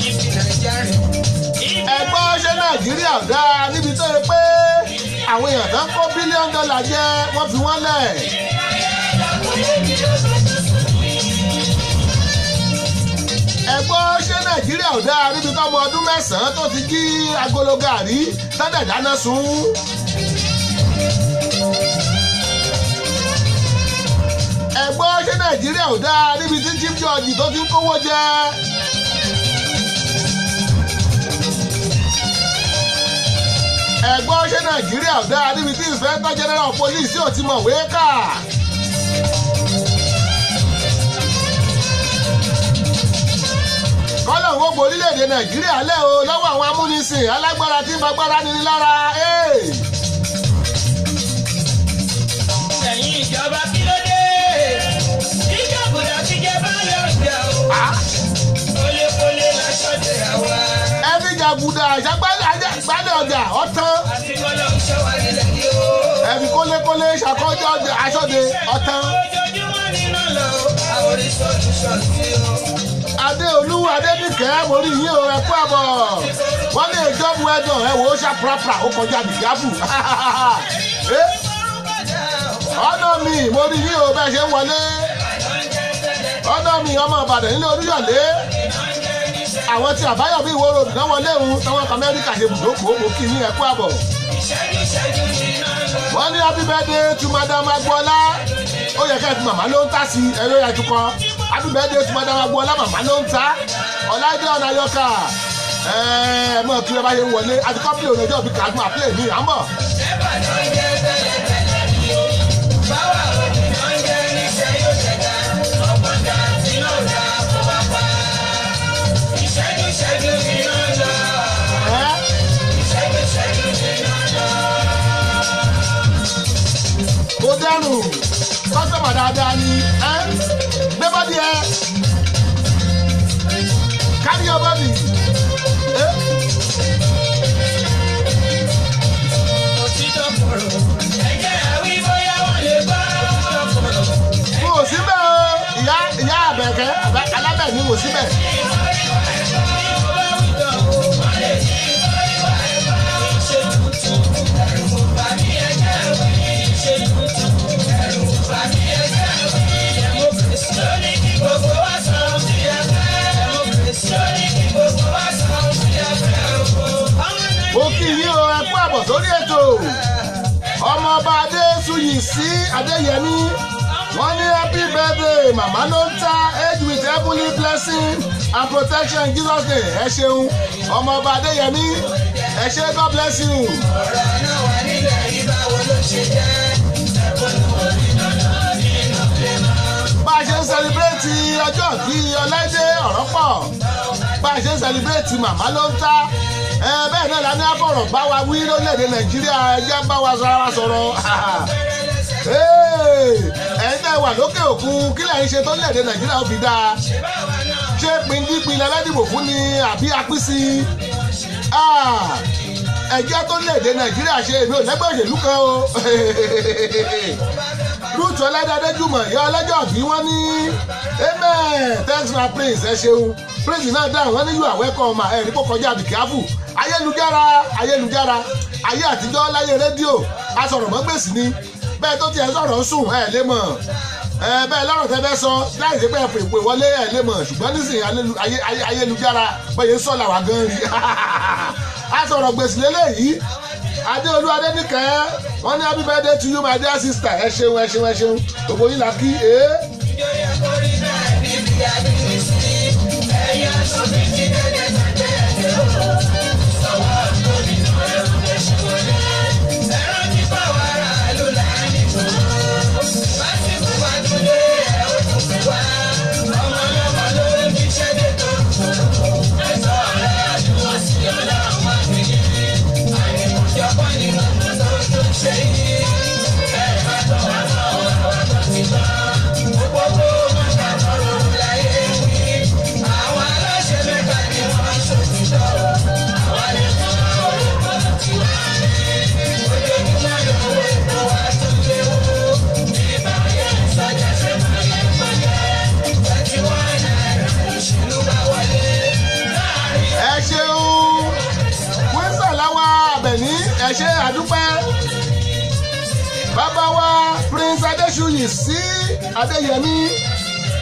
ibi nàìjà rìn. ẹgbọ́n ṣé nàìjíríà ò dáa níbi tó yẹ pé àwọn èèyàn tó ń kó bílíọ̀nù dọ́là jẹ wọ́n fi wọ́n lẹ̀. ẹgbọ́n ṣé nàìjíríà ò dáa níbi tó ọmọ ọdún 9 tó ti jí agolo gàrí tọ́jà dáná sun. ẹgbọ́n ṣé nàìjíríà ò dáa níbi tí chief judge tó ti ń kówó jẹ. ẹgbọ́n ṣé nàìjíríà ò dáa níbi tí inspector general of police yóò ti mọ̀wé kà. kọ́lọ̀ ń wọ́pọ̀ orílẹ̀-èdè nàìjíríà lẹ́ o lọ́wọ́ àwọn amúnisìn alágbára tí ń fagbára níní lára. ẹ̀yin ìjọba kí ló dé ìjọba ti jẹ báyọ̀ ọ̀dà o kólékólé lásọ̀dẹ̀ àwa. ẹbí jàgùdà àṣàgbálẹ̀ ọjà ọ̀tán. àti kọ́lọ̀ ń ṣọ́wá nílẹ̀ yìí o. ẹbí kólékólé ṣàkójọ aṣọ́de ọ̀tán. ojoojúmọ́ nínú lọ àwọn oríṣiríṣi sí o. adéolú adébíkẹ́ mo rí yín o ẹ kú àbọ̀ wọ́n lè jọ́bù ẹ̀dọ̀ ẹ wò ó ṣá prapra ó kọjá bìgábù. ọ̀nà mi mo rí yín o bẹ́ẹ̀ ṣe ń wọlé ọ̀nà mi ọmọ ìbàdàn nílé olúyọ̀lé àwọn tí àbáyọ̀mí ìwó ròdù náà wọlé òun táwọn ọkọ̀ amẹ́ríkà ṣe bùdókòó mo kí yín ẹ kú àbọ̀. wọ́n ní happy birthday to madam agboola ó yẹ ká ẹ ti màmá ló ń tà sí ẹ̀rọ ìyàtúkọ happy birthday to madam agboola màmá ló ń ta ọ̀làdé ọ̀nà ayọ́kà ẹ mọ̀ kí ẹ bá yẹ wọlé àti kọ́pìlì ònàjọ́ bí kàdún àpilẹ̀ mi àmọ́. báwa ò ní oúnjẹ níṣẹ́ yóò ṣẹ̀dá ọ̀pọ̀ dà tí náà dá fún bàbá ìṣẹ́jú mi náà lọ. ìṣẹ́jú mi náà lọ. kò dẹrùn kọ́sọ̀mà dáadáa ni gbé bọ́dí ẹ kárí ọ bọ́dí. òtítọ́ kọ̀rọ̀ ẹ̀jẹ̀ àwí bóyá wọ́n lè bá ọkọ̀rọ̀. mo ò síbẹ̀ o ìyá àbẹ̀kẹ́ alábẹ̀mí wò síbẹ̀. mo kí yín o ẹ kú àbọ̀ sórí ètò ọmọọba adésùyìsí adéyẹmí wọ́n ní happy birthday màmá ló ń ta age with heavenly blessing and protection in Jesus name ẹ ṣeun ọmọọba adéyẹmí ẹ ṣe God bless you. ọ̀rọ̀ náà wà nílẹ̀ yìí báwo ló ṣe jẹ́ ẹ̀kọ́ ni wọ́n ní dandan nínú ilé náà. bá a ṣe ń sẹlẹbírẹ́tì ọjọ́ bí ọláìdé ọ̀rọ̀ pọ̀ bá a ṣe ń sẹlẹbírẹ́tì màmá ló ń ta bẹ́ẹ̀ náà la ní àfọ̀rọ̀ bá wa wí lórílẹ̀‐èdè nàìjíríà ẹjẹ́ bá wa sọ̀rọ̀ ẹ̀yin tẹ́ wà lókè òkun kí lẹ́yìn ṣe tó lẹ́ẹ̀dẹ̀ Nàìjíríà ó fi dáa ṣé pindípin lẹ́lẹ́dìbò fún ni àbí apísí ẹ̀jẹ̀ tó lẹ́ẹ̀dẹ̀ Nàìjíríà ṣe èmi ò lẹ́gbẹ́ òṣèlú kan o Ruth Ọládádéjùmọ̀ ìyá ọlọ́jọ́ bí wọ́n ní amen thanks my prince ẹ ṣeun prince náà dáhùn wọ́n ní you are welcome ma ẹ̀rí kó kọjá be careful ayélujára ayé àtijọ́ láyé rédíò asọ̀rọ̀mọ́gbèsì ni bẹ́ẹ̀ tó tiẹ̀ sọ̀rọ̀ ń sùn ẹ̀ lé mọ̀ bẹ́ẹ̀ lọ́rọ̀ tẹ́ fẹ́ sọ láì ṣe pé ẹ pè wọlé ẹ̀ lé mọ̀ ṣùgbọ́n nísìnyí ayélujára bẹ́ẹ̀ sọ làwà gan rí asọ̀rọ̀gbèsì lélẹ́yìí Adéolú Adéníkẹ́ wọ́n ní happy birthday to you my dear sister ẹ ṣeun gbogbo yín là kí ẹ ṣé àdúpẹ́ bàbá wa Prince Adéṣuyì sí Adéyẹmí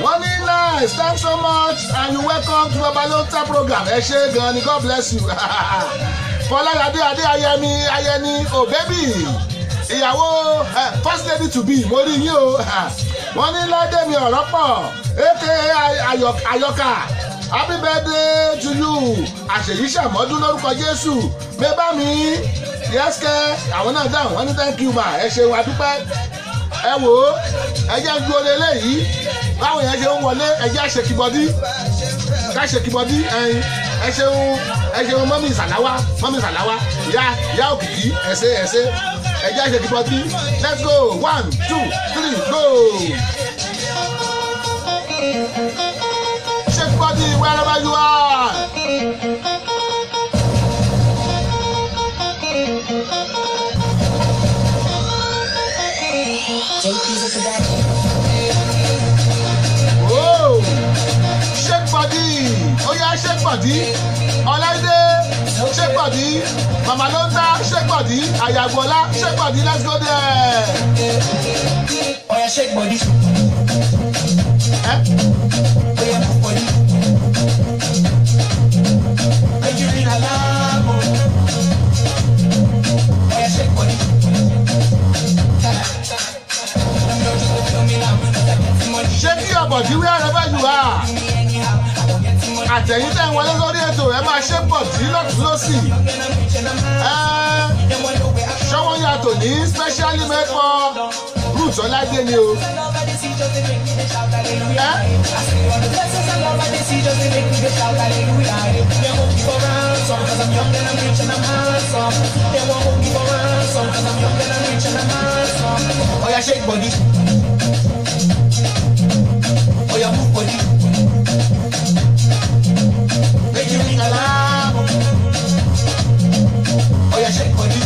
wọ́n ní nice thanks so much and you welcome to Babalonta program ẹ ṣé gan ni God bless you Fọláyadé Ayẹni oh baby ìyàwó first lady to be mo rí yín o wọ́n ní Ládẹ́mi ọ̀rọ̀ pọ̀ aka Àyọkà happy birthday to you àṣèyí ṣàmọ́dún lórúkọ Jésù bẹ́ẹ̀ bá mi yẹ́sìkẹ́ àwọn náà dáhùn wọ́n ní thank you ma ẹ ṣeun adúpẹ́ ẹ wò ó ẹ jẹ́ ń dúró lélẹ́yìí báwọn yẹn ṣe ń wọlé ẹ jẹ́ àṣekìbọdí ẹyin ẹ ṣeun mọ́mí ìsàláwá ìyá òkìkí ẹ̀ṣẹ̀ ẹ jẹ́ àṣekìbọdí let's go 1 2 3 go. Shake body wherever you are. Oh, shake body. Oh yeah, shake body. Ọláìdé, shake body. Babalonta, shake body. Ayagbola, shake body. Let's go there. Oh yeah, shake body. Oh yeah, move body. Make you ring alarm. Oh yeah, shake body. Shake your body wherever you are. Àtẹ̀yìn tẹ̀ ń wọlé lórí ètò ẹ máa ṣe pọ̀ tí lọ́tún lọ́sì. Ṣọ́wọ́n yàtọ̀ ní specially made for Ruth Ọládé ni o. Oya shake body. Oya move body. Make you ring alarm. Oya shake body.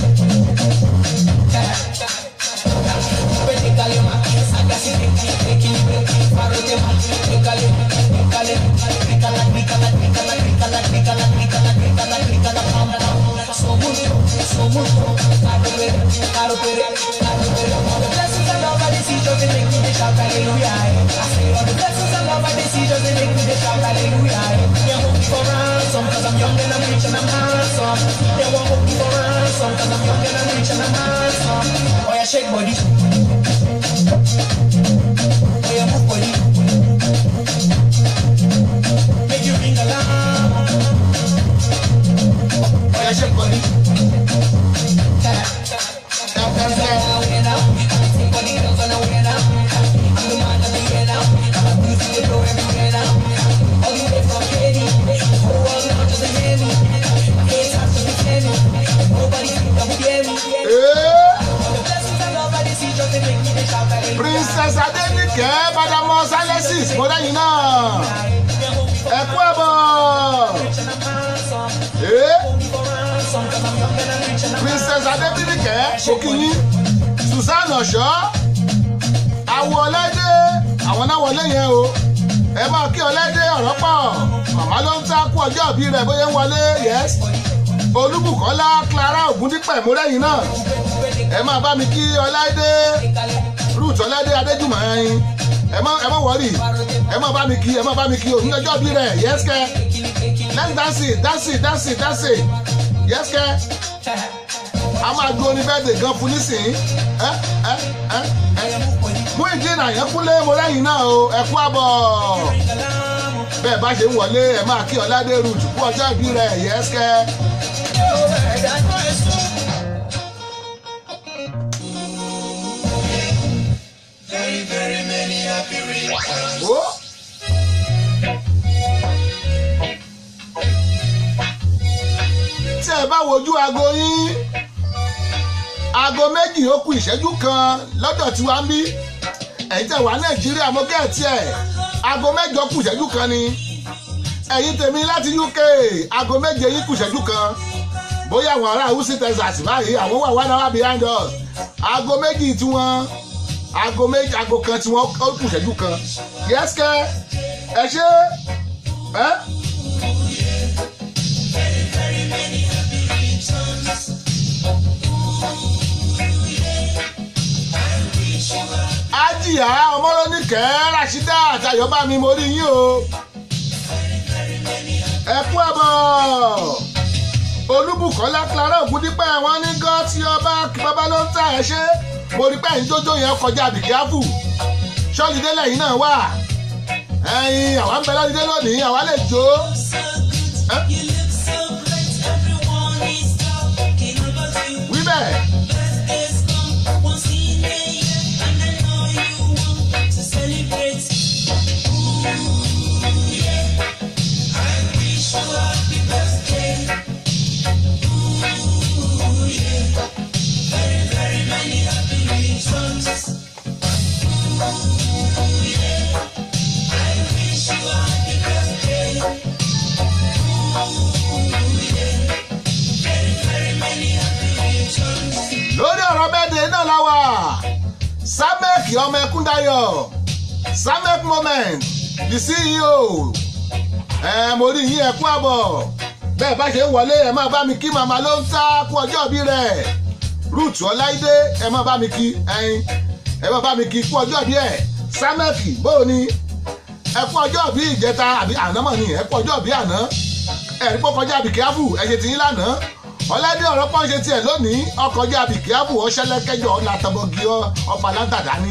Oya shake body. Oya move body. Make you ring alarm. Oya shake body. Adénìkẹ́ Òkìyín Susan Ọ̀ṣọ́ àwọ̀ ọlẹ́dẹ àwọn náà wọlé yẹn o ẹ máa kí ọlẹ́dẹ ọ̀rọ̀ pọ̀ màmá ló ń ta kú ọjọ́ ìbí rẹ̀ bóyá ń wọlé yes Olúbùkọ́lá Clara Ògúndípẹ̀ múrẹ́yìn náà ẹ máa bá mi kí ọlẹ́dẹ Ruth ọlẹ́dẹ Adéjùmọ̀ ẹyin ẹ má wọrí ẹ má bá mi kí òní ọjọ́ ìbí rẹ̀ yes kẹ́ let's dance it yes kẹ́ a máa du orin bẹ́ẹ̀dẹ̀ gan fún nísìnyí mú ìdí Àyànkúnlé múrẹ́yìn náà o ẹ kú àbọ̀ bẹ́ẹ̀ bá ṣe ń wọlé ẹ máa kí ọládé Ruth kú ọjọ́ ìbí rẹ̀ yes kẹ́. Very many happy reasons. Tí ẹ bá wojú aago yín aago méjì ó kù ìṣẹ́jú kan lọ́dọ̀ tí wàá ń bí ẹ̀yin tẹ̀ wá Nàìjíríà mo kẹ́ẹ̀tì ẹ̀ aago mẹ́jọ kù ìṣẹ́jú kan ni ẹ̀yin tèmi láti UK aago méje yín kù ìṣẹ́jú kan bóyá àwọn ará Houston Texas báyìí àwọn wà wá náà behind us aago méjì tí wọ́n aago kan tí wọ́n ó kù ìṣẹ́jú kan yẹ́sìkẹ́ ẹ ṣe ẹ́. Ajiya Ọmọlóníkẹ́ Rashida àtàyọ̀bá mi mo rí yín o ẹ kú àbọ̀ Olúbùkọ́lá Clara Ògúndípẹ̀ wọ́n ní gan tí ọba bàbá ló ń ta ẹ ṣe mo rí pé ẹ̀yin jójó yẹn kọjá bìkíáfù ṣọ́lídé lẹ́yìn náà wà ẹ̀yin àwa ń bẹ lọ́lídé lónìí àwa lè jó. wí bẹ́ẹ̀. lórí ọ̀rọ̀ bẹ́ẹ̀dẹ̀ náà la wà Samek ọmọ Ẹkúndayọ̀ Samek moment the CEO mo rí yín ẹ kú àbọ̀ bẹ́ẹ̀ bá ṣe ń wọlé ẹ máa bá mi kí màmá ló ń ta kú ọjọ́ ìbí rẹ̀ Ruth Ọláìdé ẹ máa bá mi kí ẹ máa bá mi kí kú ọjọ́ ìbí ẹ̀ Samek bóò ni ẹ kú ọjọ́ ìbí ìjẹta àbí àná mọ̀ ni ẹ kú ọjọ́ ìbí àná ẹ̀rí pọ́ kọjá bìkíáfù ẹ ṣe tiyín lánàá ọlẹ́dẹ̀ ọ̀rọ̀ pọ́n ṣe tiẹ̀ lónìí ọkọjá bìkíáfù ọṣẹlẹ́kẹjọ látọmọgì ọfà látàdá ni.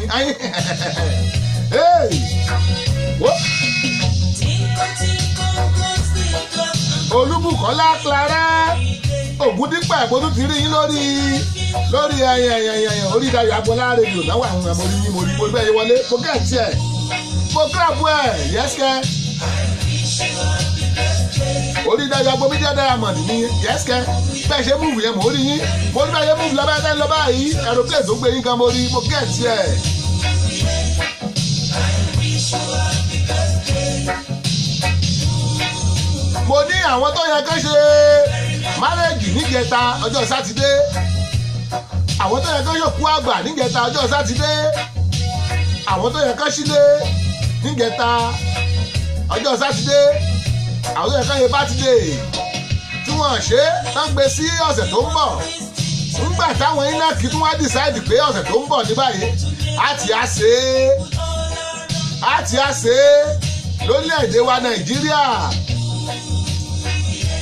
Olúbùkọ́lá Clara Ògúndípẹ̀ mo tún ti rí yín lórí orí Dayọ̀ Agbọ́lá rédíò náwó àwọn ọmọ orí yín mo rí bẹ́ẹ̀ wọlé mo kẹ́ẹ̀tì ẹ̀ mo kíláàbù ẹ̀ yẹ́sìkẹ́ orí Dayọ̀ Agbọ́mídé Diamond ní yẹ́sìkẹ́ bẹ́ẹ̀ ṣe múùfù yẹn mo rí yín mo rí bẹ́ẹ̀ ṣe múùfù lọ́bẹ̀ ẹ̀ lọ́bẹ̀ yìí aeroplane tó gbé yín gan mo rí mo kẹ́ẹ̀tì ẹ̀. mo ní àwọn tó yẹ kán ṣe márẹ́jì níjẹta ọjọ́ sátidé àwọn tó yẹ kán yòókù àgbà níjẹta ọjọ́ sátidé àwọn tó yẹ kán sílé níjẹta ọjọ́ sátidé àwọn tó yẹ kán yẹ bátidé tí wọ́n ṣe tán gbé sí ọ̀sẹ̀ tó ń bọ̀ nígbà táwọn iná kí tún wá dìsáìdì pé ọ̀sẹ̀ tó ń bọ̀ ní báyìí àti àṣe lórílẹ̀‐èdè wa Nàìjíríà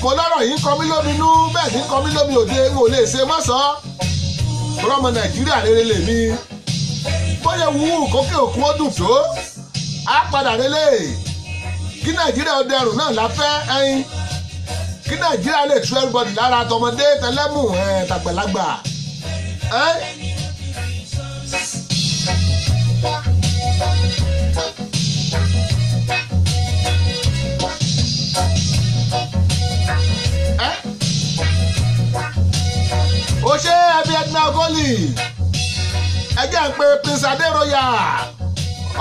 mo lọ́rọ̀ yìí ń kọ mí lóminú bẹ́ẹ̀ ní kọ mí lómi òde n ò lè ṣe mọ́sọ́ rọ́mọ Nàìjíríà rere lèmi bóyá wúwú kókè òkun ó dùn tó á padà relé kí Nàìjíríà ó dẹrùn náà la fẹ́ ẹyin kí Nàìjíríà lè tú everybody lára tọmọdé tẹlẹ́mù tàgbàlagbà ó ṣe ẹbí Edna Ogoli ẹjẹ́ ń pe Prince Adéroyà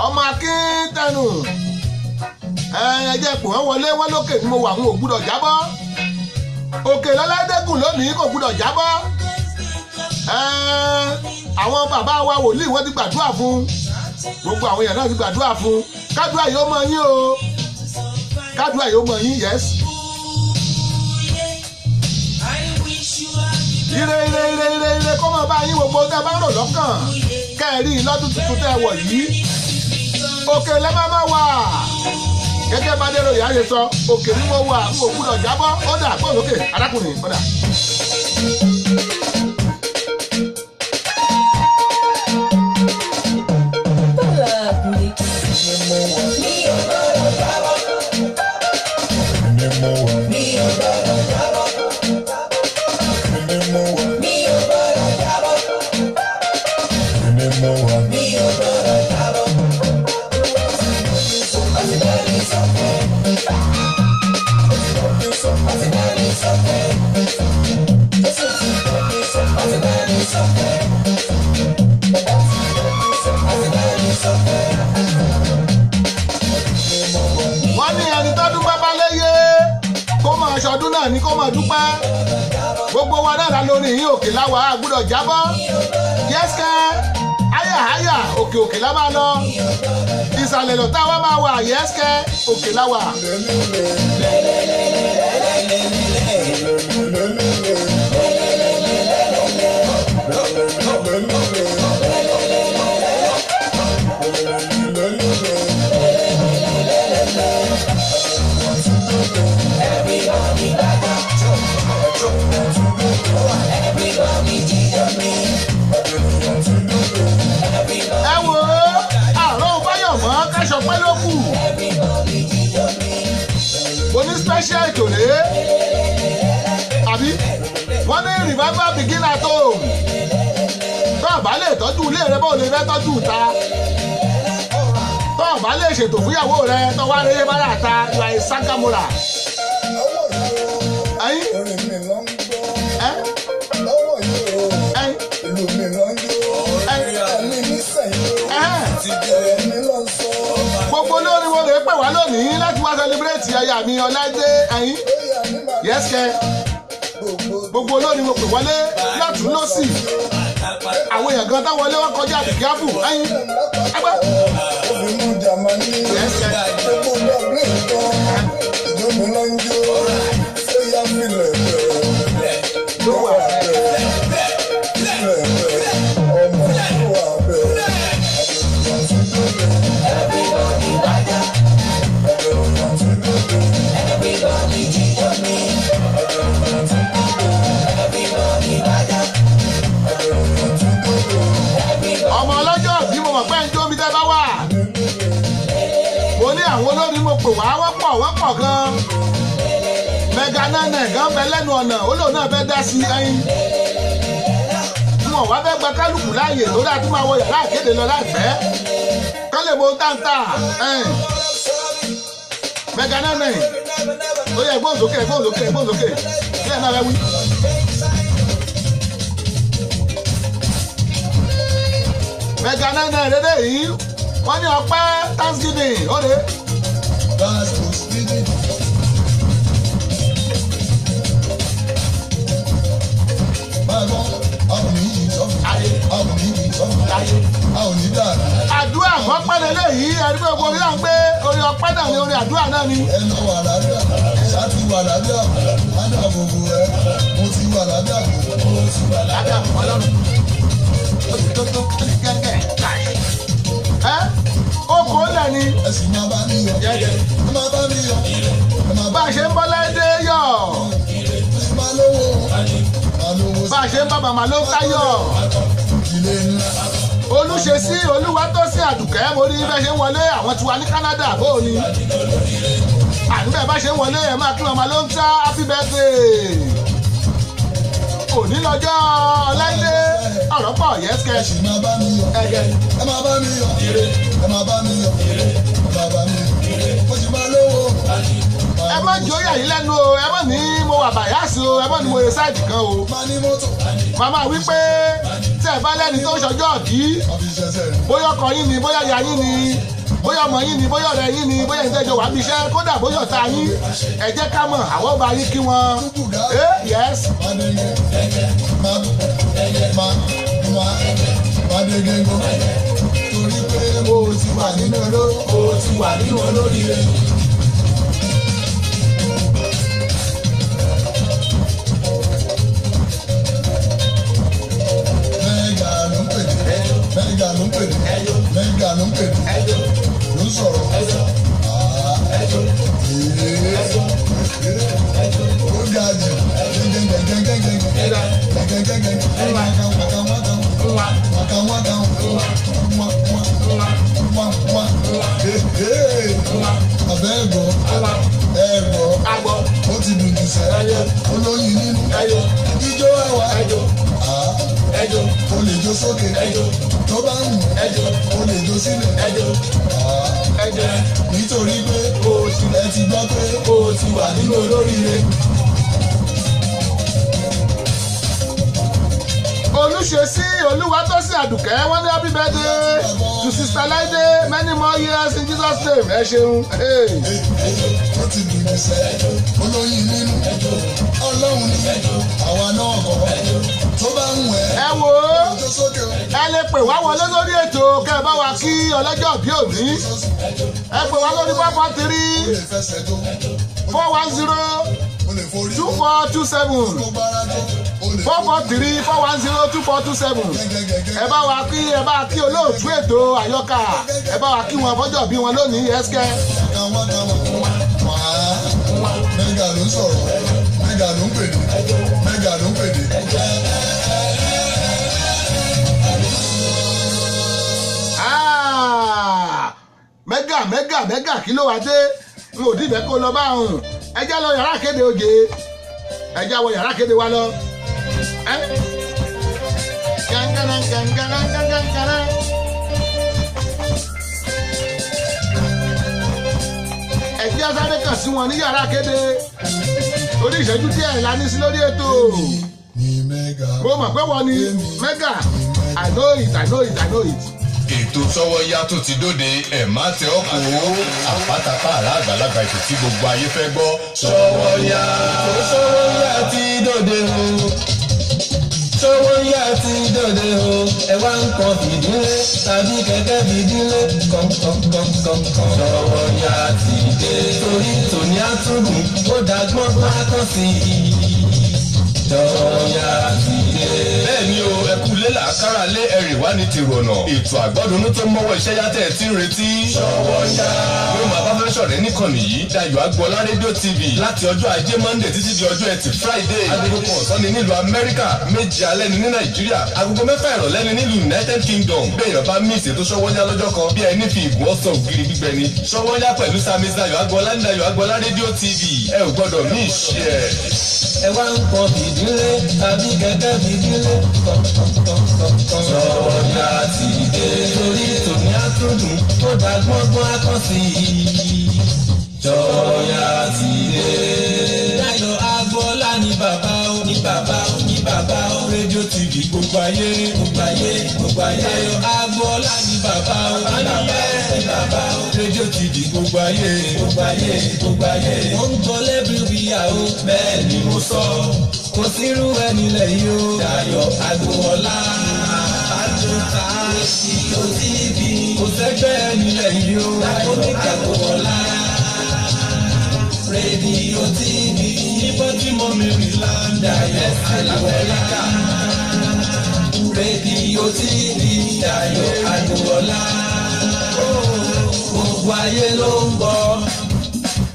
ọmọ Akíntẹnu ẹjẹ́ pò wọ́n wọlé wọ́n lókè ni mo wà wọn ò gbúdọ̀ jábọ́ òkè lọ́ládẹ́gùn lónìí kò gbúdọ̀ jábọ́ àwọn bàbá wa wòlíì wọ́n ti gbàdúrà fún gbogbo àwọn èèyàn náà ti gbàdúrà fún kádùá yóò mọ yín o kádùá yóò mọ yín yes. ire kó máa bá yín gbogbo tẹ́ bá rò lọ́kàn kẹ́ẹ̀rí lọ́dún tuntun tẹ́ wọ̀ yìí òkè lẹ́mọ́ máa wà gẹ́gẹ́ bá dérò ìyá ṣe sọ òkè ni mo wà mo gbúdọ̀ jábọ́ ó dà pọ̀ lókè arákùnrin ó dà. wọ́n ní ẹni tó dúpẹ́ bá léyé kó máa ṣọdún náà ní kó máa dúpẹ́ gbogbo wa náà la lórí yín òkè láwa àgbúdọ̀ jábọ́ yẹ́sẹ̀ háyà òkè òkè la máa lọ ìsàlẹ̀ lọ́tà wa máa wà yẹ́sẹ̀ òkè láwa. ẹ wo àrùn báyọ̀mọ́ kẹ́sọ̀ pẹ́ ló kù mo ní special ìtòlé àbí wọ́n ní revival begin at home tó àbá lè tọ́jú ilé rẹ bó lè fẹ́ tọ́jú ta tó àbá lè ṣètò fúnyàwó rẹ tó wá rí bára ta ìwà ìsákàmúra. gbogbo olórí wo lè pè wá lónìí láti wá sẹlẹbírẹ́tì aya mi ọláìdé ẹ̀yìn yẹ́sẹ̀ gbogbo olórí wo pè wọlé látún lọ́sì àwọn èèyàn gan táwọn wọlé wọn kọjá àdìgíábù ẹ̀yìn ẹgbẹ́ yẹ́sẹ̀. ọmọ ọlọ́jọ́ bí mo mọ̀ pé ń jó mi tẹ́ bá wà mo ní àwọn olórin mo pè wá wọ́n pọ̀ gan mega nine gan bẹ lẹ́nu ọ̀nà olóò náà fẹ́ dá sí ẹyin wọn wá fẹ́ gba kálukú láàyè tó dáa tó máa wọ yàrá àkéde lọ láìpẹ́ kán lè mọ táǹtà mega nine ó yẹ gbóhùn sókè kí ẹ náà rẹ wí. mega nine dédé yìí wọ́n ní ọpẹ́ thanksgiving ó dé. àdúrà ọpẹ́ lélẹ́yìí ẹni pé gbogbo orí à ń gbé orí ọpẹ́ náà ni orí àdúrà náà ni. ẹnu wà lábẹ́ ṣáàtì wà lábẹ́ àdàbòbò rẹ mo ti wà lábẹ́ àbòbò mo ti wà lábẹ́ àbòbò ọlọ́run. Oko lẹ̀ ni. Ẹ̀sìn máa bá mi yọ. Ẹ máa bá mi yọ. Bá a ṣe ń bọ́ láìdé yọ̀. Máa lówó. Bá a ṣe ń bá màmá ló ń káyọ̀. Ilé ńlá. Olúṣesí Olúwatósìn Àdùkẹ́ mo rí bẹ́ẹ̀ ṣe ń wọlé àwọn tiwa ní Canada bó o ní. Àní bẹ́ẹ̀ bá ṣe ń wọlé ẹ̀ máa kí màmá ló ń tá happy birthday. Òní lọ́jọ́ ọláìdé ọ̀rọ̀ pọ̀ yẹ́sìkẹ́. Ẹ̀sìn máa bá mi yọ. Ẹ̀gẹ́. Ẹ máa bá mi yọ. Ẹ máa bá mi yọ. Ẹ máa bá mi yọ. Mo sì máa lówó. Ẹ má jóyà yìí lẹ́nu o, ẹ má ní mo wà bàyàsí o, ẹ má ní mo yẹ sáìdì kan o. Máa ní mọ́tò. Màmá wí pé tẹ́ ẹ bá lẹ́ni tó ń ṣọjọ́ bí Àfi ṣẹ̀ṣẹ̀. bóyá ọkọ yín ni bóyá ìyá yín ni bóyá ọmọ yín ni bóyá ọ̀rẹ́ yín ni bóyá ìtẹ́jọ wà bí iṣẹ́ kódà bóyá ọ̀tá yín ẹ jẹ́ ká mọ̀ àwọn ọba yín kí wọ́n. Yes. Torí pé mo ti wà nínú olóríire. Mẹ́gà ló ń pèdè ló ń sọ̀rọ̀. Ó ga jù ẹ̀gbọ́ ó ti dùn jù sẹ́ olóyin nínú ijó ẹwà o lè jó sókè tó bá ń mú o lè jó sílẹ̀ nítorí pé ẹ ti gbọ́ pé o ti wà nínú olóríire. Olúṣesí Olúwatósìn Àdùkẹ́ wọ́n ní happy birthday to Sister Laide, many more years in Jesus name. Ẹ ṣeun. Ó ti dùn ní sẹ́ olóyin nínú ọlọ́run ní àwa náà kọ̀ tó bá ń wẹ̀ ẹ wò ó ẹ lè pè wá wọlé lórí ètò kẹ́ ẹ bá wa kí ọlọ́jọ́ bí òní ẹ pè wá lórí 443 410 2427 443 410 2427 ẹ bá wa kí olóòtú ètò àyọkà ẹ bá wa kí wọn fọjọ́ bí wọn lónìí ẹsẹ. Mẹ́gà ló ń sọ̀rọ̀ mẹ́gà ló ń pèdè. Mẹ́gà kí ló wá dé n ò dìbẹ́ kó lọ bá òun ẹ já lọ yàrá kéde oje ẹ já wọ yàrá kéde wa lọ. ẹ jẹ́ sáré kàn sí wọn ní yàrá kéde orí ìṣẹ́jú díẹ̀ la ní sí lórí ètò mo mọ̀ pé wọ́n ní Mẹ́gà I know it. Ètò Sọ́wọ́nyá tó ti dóde ẹ̀ má tẹ ọkọ̀ àpátápá àrà àgbàlagbà ètò tí gbogbo ayé fẹ́ gbọ́. Sọ́wọ́nyá ti dóde o. Sọ́wọ́nyá ti dóde o. Ẹ wá ń kan fìdílé tàbí kẹ̀kẹ́ fìdílé kọ̀ǹkọ̀ǹkọ̀ǹkọ̀ǹ. Sọ́wọ́nyá ti dé. Torí tòní àtúndùn ó dàgbọ́n bá kàn sí i. Sọ́wọ́nyá ti dé. Bẹ́ẹ̀ni o, ẹkú lélà kára lé ẹrìn wá ní tìrọ̀nà. Ètò àgbọ́dúnú tó mọ́wọ́ iṣẹ́ yàtẹ̀ tí ń retí. Sọ́wọ́nyá. Yóò máa bá fẹ́ ṣọ̀rẹ́ níkànnì yìí. Dayọ̀ Agboola rédíò TV láti ọjọ́ ajé Monday títí di ọjọ́ ẹtì Friday. Agogo kan ọ̀sán ni nílùú Amẹ́ríkà, 7 alẹ́ ni ní Nàìjíríà. Agogo 6 ìrọ̀lẹ́ ni nílùú United Kingdom. Béèyàn bá mí ìṣètò Sọ́wọ́nyá lọ́jọ́ kan bí ẹni fi ìgún ọ̀sán ògiri gbígbẹ ni. Sọ́wọ́nyá pẹ̀lú Samis Dayọ̀ Agboola ní Dayọ̀ Agboola rédíò TV. Ẹ ò gbọ́dọ̀ mí ìṣe ẹ̀. Ẹ wá ń kọ fìdílé tàbí gẹ́gẹ́ fìdílé kọ̀ǹkọ̀ǹkọ̀ǹ. Sọ́wọ́nyá ti dé. Torí tòní àtúndùn ó dàgbọ́ngbọ́n akọ́sí. Sọ́wọ́nyá ti dé. Dayọ̀ Agboola ní bàbá o ní bàbá o ní bàbá o rédíò TV gbogbo ayé. Dayọ̀ Agboola ní bàbá o ní bàbá o rédíò TV gbogbo ayé. Ó ń gbọ́ lẹ́bíríwíyà o bẹ́ẹ̀ ni mo sọ. Kò sírú ẹni lẹ́yìn o. Dayọ̀ Agboola àjọta rédíò TV. Kò sẹ́gbẹ́ ẹni lẹ́yìn o. Dayọ̀ Agboola rédíò TV. Níbo tí mo mìíràn láńdà yẹn Agboola. Rédíò TV Dayọ̀ Agboola. Gbogbo ayé ló ń gbọ́.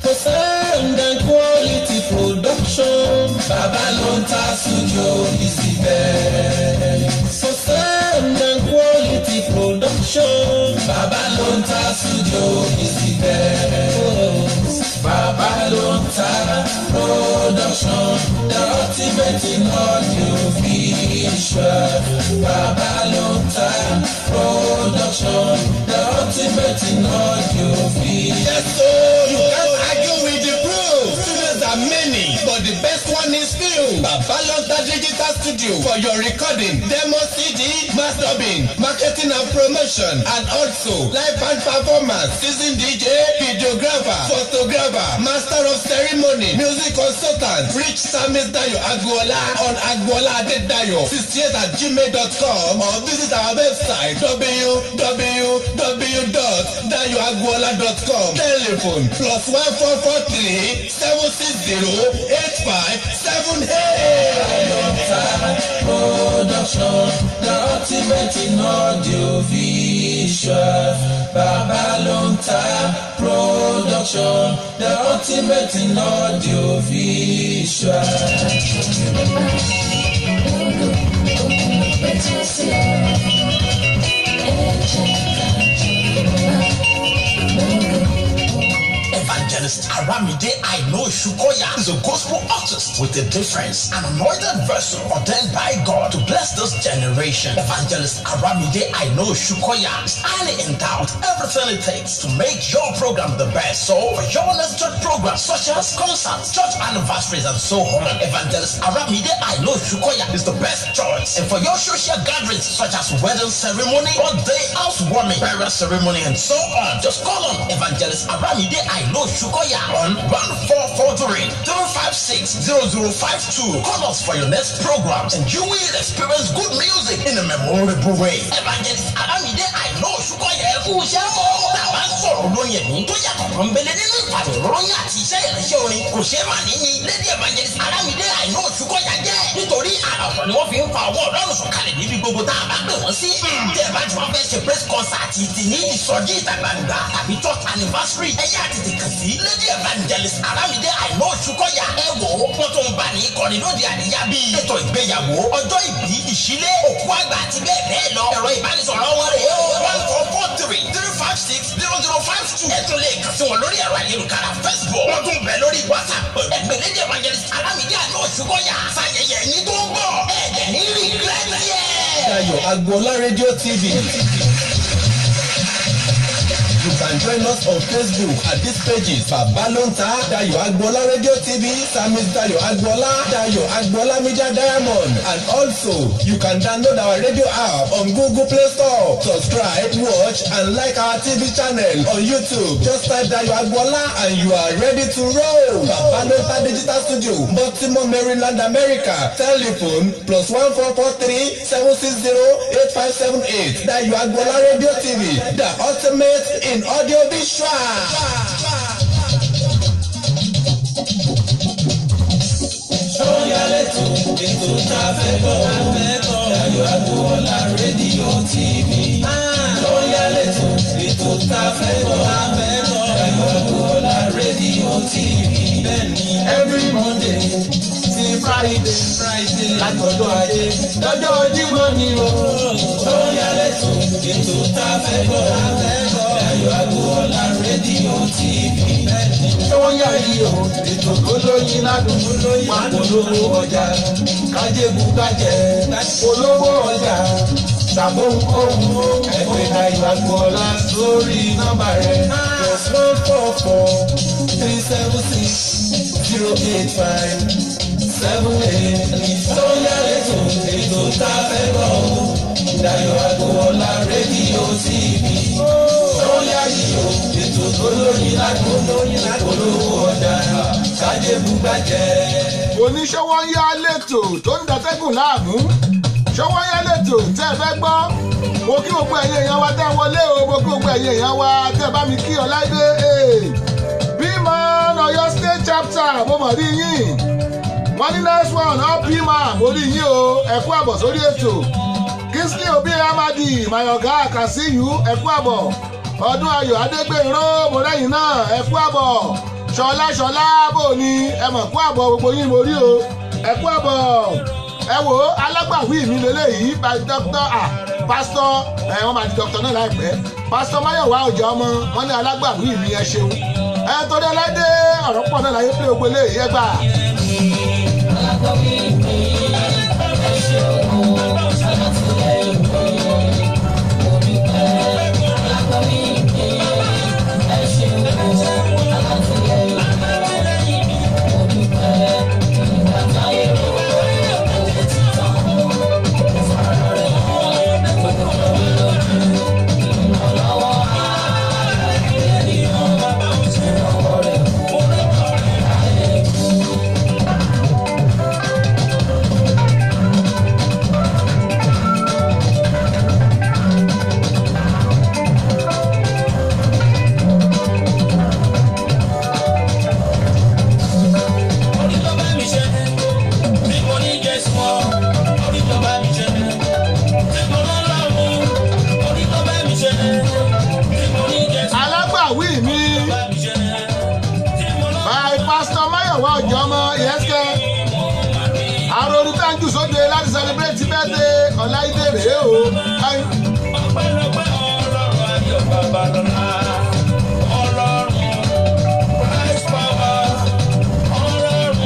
For sound and quality production, Baba Lonta Studio is the best. For sound and quality production, Baba Lonta Studio is the best. Baba Lonta Production, the ultimate in audio visual. Baba Lonta Production, the ultimate in audio visual. Yes, so you can't argue with the proof. Students are many, but the best one is few. Babalonta Digital Studio for your recording, demo CD, mastering, marketing and promotion, and also live band performance, seasoned DJ, videographer, photographer, master of ceremony, music consultant. Reach Samis Dayo Agbola on agbola.dayo68@gmail.com or visit our website www.dayoagbola.com. Telephone +1443 760 8578. Production, the ultimate in audio visual. Babalonta Production, the ultimate in audio visual. Evangelist Aramide Aino Shukoya is a gospel artist with a difference, an anointed vessel ordained by God to bless this generation. Evangelist Aramide Aino Shukoya is highly endowed with everything it takes to make your program the best. So, for your next church programs such as concerts, church anniversaries, and so on, Evangelist Aramide Aino Shukoya is the best choice. And for your social gatherings such as wedding ceremony, birthday, housewarming, burial ceremony, and so on, just call on Evangelist Aramide Aino Shukoya on 1443-356-0052. Call us for your next programs and you will experience good music in a memorable way. Evangelist Aramide Aino Shukoya sọ̀rọ̀ lóyè ní tó yàtọ̀ kan bẹ́lẹ̀ nínú ìpàdé ìròyìn àti iṣẹ́ ìrìnsẹ̀ orin kò ṣe é mà níní Lady Evangelist Aramide Aino Shukoya jẹ́ nítorí àràfọ̀ ni wọ́n fi ń fa ọwọ́ Ọlọ́run sọ̀kalẹ̀ níbi gbogbo tá a bá pè wọ́n sí. Tí ẹ bá jù wọ́n fẹ́ ṣe press concert ti ní ìsọjí ìta gbangba tàbí church anniversary ẹ̀yà àtètè kàn sí Lady Evangelist Aramide Aino Shukoya. Ẹ wò ó wọ́n tó ń bá ní ìkọ́ni lóde àríyá bíi ètò ìgbéyàwó, ọjọ́ ìbí, ìṣílé, òkú àgbà àti bẹ́ẹ̀ bẹ́ẹ̀ lọ. Ẹ̀rọ ìbánisọ̀rọ̀ wọn rèé o 1443-356-0052. Ẹ tún lè kàn sí wọn lórí ẹ̀rọ ayélujára Facebook. Wọ́n tún bẹ̀ lórí WhatsApp. Ẹgbẹ́ Lady Evangelist Aramide Aino Shukoya fàyẹyẹ yín tó ń bọ̀. Ẹ̀jẹ̀ ní rìgírẹ́tì yẹ. Dayo Agbola Radio TV. You can join us on Facebook at these pages: Babalonta, Dayo Agbola Radio TV, Samis Dayo Agbola, Dayo Agbola Media Diamond, and also you can download our radio app on Google Play Store. Subscribe, watch, and like our TV channel on YouTube. Just type Dayo Agbola and you are ready to roll. Babalonta Digital Studio, Baltimore, Maryland, America. Telephone +1443 760 8578. Dayo Agbola Radio TV, the ultimate in audio visual. Sọ́yàlẹ́tò ètò tá a fẹ́ gbọ́ Dayo Agbola rédíò TV. Sọ́yàlẹ́tò ètò tá a fẹ́ gbọ́ Dayo Agbola rédíò TV. Bẹ́ẹ̀ni every Monday sí Friday látọjọ́ Ajé lọ́jọ́ Jímọ̀ ni o. Sọ́yàlẹ́tò ètò tá a fẹ́ gbọ́ Dayo Agbola rédíò TV. Sọ́yà yìí o ètò tó lóyin ládùn wà polówó ọjà kájébù kájẹ polówó ọjà ṣàbóhùnkóhùn ẹgbẹ́ Dayo Agbola sórí nọ́mbà rẹ̀ +144-376-08578. Sọ́yàlẹ́tò ètò tá a fẹ́ gbọ́ Dayo Agbola rédíò TV. Sọ́yà yìí o ètò tó lóyin ládùn polówó ọjà kájébù kájẹ. Oníṣòwòyá lẹ́tò tó ń dàtẹ́gùn láàmú Ṣòwòyá lẹ́tò tẹ́ ẹ fẹ́ gbọ́. Mo kí gbogbo ẹ̀yin èèyàn wa tẹ́ wọlé o, mo kí gbogbo ẹ̀yin èèyàn wa tẹ́ bá mi kí Ọláìdé P-Man Ọ̀yọ́ State Chapter mo mọ̀ rí yín. Wọ́n ní next one all P-Man mo rí yín o, ẹ kú àbọ̀ sórí ètò. Kingsley Obi Amadi my oga I can see you, ẹ kú àbọ̀. Ọdún Ayọ̀ Adégbènró mo rẹ́yìn náà, ẹ kú àbọ̀. Ṣọlá bò ní ẹ mọ̀ kú àbọ̀ gbogbo yín mo rí o, ẹ kú àbọ̀. Ẹ wò ó alágbàwí mi lélẹ́yìí by Dr. Pastor wọ́n máa di Dr. náà láìpẹ́. Pastor Máyọ̀wá ọjà ọmọ wọn ní alágbàwí mi ẹ ṣeun. Ẹ torí ẹlẹ́dẹ̀ ọ̀rọ̀ pọ̀ náà láyé pé ogbélé yìí ẹ gbà. Alágbàwí mi ẹ ṣeun alátìlẹ́yìn mi mo dúpẹ́. Alágbàwí mi ẹ ṣeun alátìlẹ́yìn mi mo dúpẹ́. Ìgbà táyé rò. pásítọ̀ Máyọ̀wá Ọ̀jọ́mọ yẹ́sẹ̀ àròrí táǹkì sóde láti celebrate birthday Ọláìdé rèé o. ọpẹ́lọpẹ́ ọlọ́run ayọ̀ babalọ́lá ọlọ́run Christ power ọlọ́run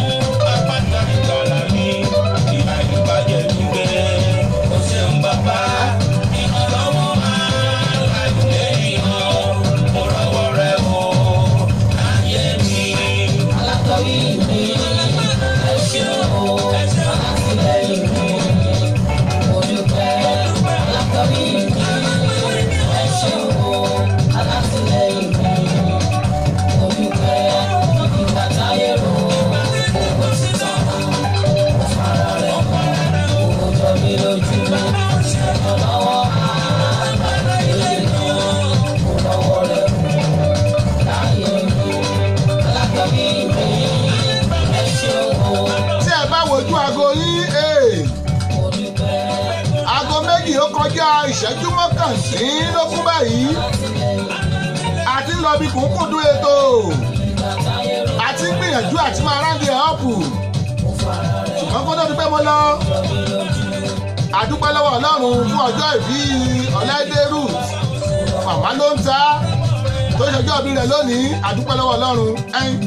apáta ìgbàlà mi ìlà ìbàjẹ́ mi gbé o ṣeun bàbá ìrànlọ́wọ́ aláìlẹ́yìn mo rọwọ́ rẹ o ayé mi. alákọ̀wé mi ẹ ṣeun o alátìlẹ́yìn mi mo dúpẹ́ alákọ̀wé mi ẹ ṣeun o alátìlẹ́yìn mi mo dúpẹ́ ìgbà táyé rò owó títàn mo fara rẹ̀ mọ́ owó jọ mí lójú ìrànlọ́wọ́ aláìlẹ́yìn mo lọ́wọ́ rẹ̀ mọ́ láyé mi alákọ̀wé mi ẹ ṣeun o tí ẹ bá wojú aago yín mo dúpẹ́ aago méjì ó kọjá ìṣẹ́jú mọ́kàndínlógún báyìí àti ń lọ bí kùnkùndún ètò àti ń gbìyànjú àti máa ráńdì ẹ̀ ọ́pù ṣùgbọ́n kó tó di pé mo lọ àdúpẹ́ lọ́wọ́ Ọlọ́run fún ọjọ́ ìbí Ọláìdé Ruth màmá ló ń ta tó ṣọjọ́ ìbí rẹ̀ lónìí àdúpẹ́ lọ́wọ́ Ọlọ́run ẹ̀yìn.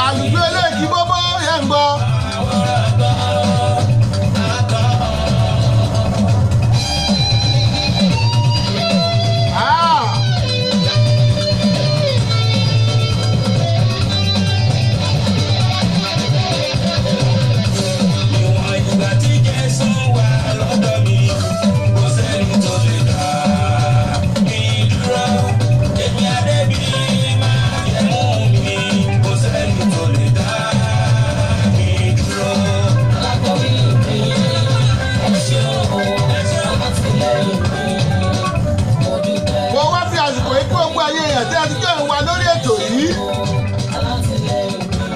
àlùjọ eléyìí bọ́bọ́ yẹn ń gbọ́.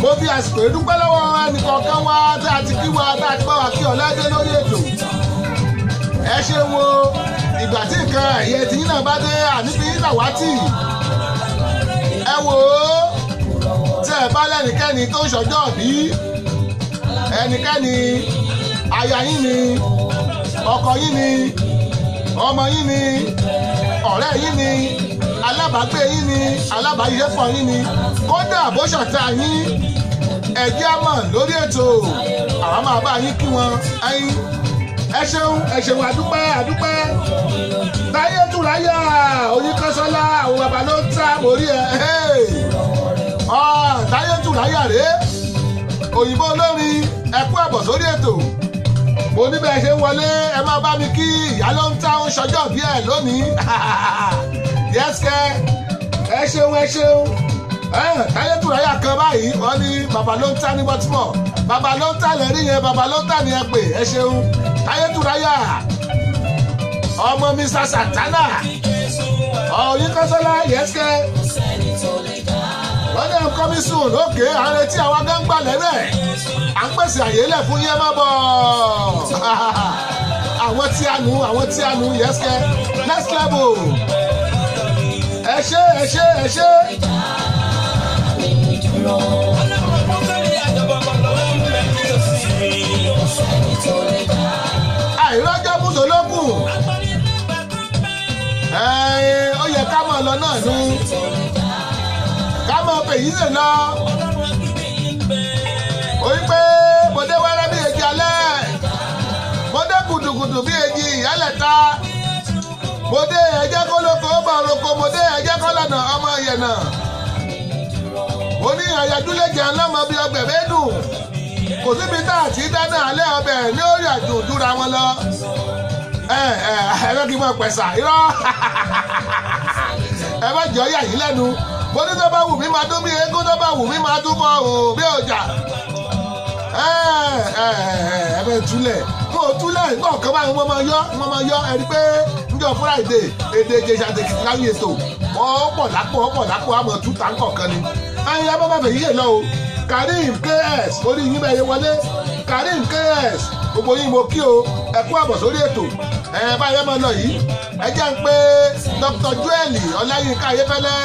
mo fi àsìkò ìdúpẹ́ lọ́wọ́ ẹnìkọ̀ọ̀kan wa tá a ti kí wa tá a ti bá wa kí Ọláìdé lórí ètò ẹ ṣe wo ìgbà tí nǹkan ẹ̀yẹ tìyín náà bá dé àníbi ìdàwátì ẹ wò ó tẹ́ ẹ bá lẹ́nikẹ́ni tó ń ṣọjọ́ bí ẹnikẹ́ni aya yín ni ọkọ yín ni ọmọ yín ni ọ̀rẹ́ yín ni alábàágbé yín ni alábàáyépọ̀ yín ni kódà bó ṣọ̀tá yín ẹ̀jẹ̀ á mọ̀ lórí ètò àwọn máa bá yín kí wọn ẹ̀yin ẹ ṣeun àdúpẹ́ táyé túráyà Oyinkanṣọ́lá àwọn bàbá ló ń ta mórí ẹ̀ táyé túráyà rèé òyìnbó olórin ẹ kú àbọ̀ sórí ètò mo ní bẹ́ẹ̀ ṣe ń wọlé ẹ máa bá mi kí ìyá ló ń ta ń ṣọjọ́ bí ẹ̀ lónìí yẹ́sìkẹ́ ẹ ṣeun táyé túráyà kan báyìí wọ́n ní bàbá ló ń ta ní Baltimore bàbá ló ń ta lẹ́rí yẹn bàbá ló ń ta ní ẹ pé ẹ ṣeun táyé túráyà ọmọ Mr. Santana Oyinkanṣọ́lá yẹ́sìkẹ́ wọ́n ní I'm coming soon ókè àwọn etí àwọn agáǹgbà lẹ́rẹ̀ à ń pèsè àyè lẹ̀ fún yẹn má bọ̀ àwọn tí a nu yẹ́sìkẹ́ next level ẹ ṣé. àìrọ́jọ́ mùsùlùkùn ó yẹ ká mọ̀ lọ náà nu ká mọ̀ pèyí lè lọ orí pé mo dé wẹ́rẹ́ bí èjì alẹ́ mo dé gùdùgùdù bí èjì ìyálẹ̀ta mo dé ẹ̀jẹ̀ kó lóko ó bọ̀ roko mo dé ẹ̀jẹ̀ kó lọ́nà ọmọ yẹ̀nà ó ní àyájúlẹ̀jẹ̀ ńlọ́mọ bíi ọgbẹ̀ mẹ́dùn kò síbi tá a ti dáná alẹ́ ọbẹ̀ ní orí àjò òjúra wọn lọ ẹ kí n máa pẹ̀sà irọ́ ẹ má jọ yà yín lẹ́nu bó ní tó bá wù mí máa dún bí eégún tó bá wù mí máa dún mọ́ òun bí ọjà ẹ bẹ túlẹ̀ mo túlẹ̀ nǹkan kan báyìí wọ́n máa yọ ẹ rí pé níjọ́ Friday èdè Ìjẹ̀ṣà tèkìtì láyé ètò wọ́n pọ̀ lápò àmọ́ túta ńkọ̀ọ̀kan ni ayé ẹ bá bá fẹ̀ yíyẹ lọ o Karim KS orí yín bẹ́ẹ̀ yẹ wọlé Karim KS gbogbo yín mo kí o ẹ kú àbọ̀ sórí ètò báyẹ̀ máa lọ yìí ẹ jẹ́ ń pé Dr. Joel Ọláyínká Ayéfẹ́lẹ́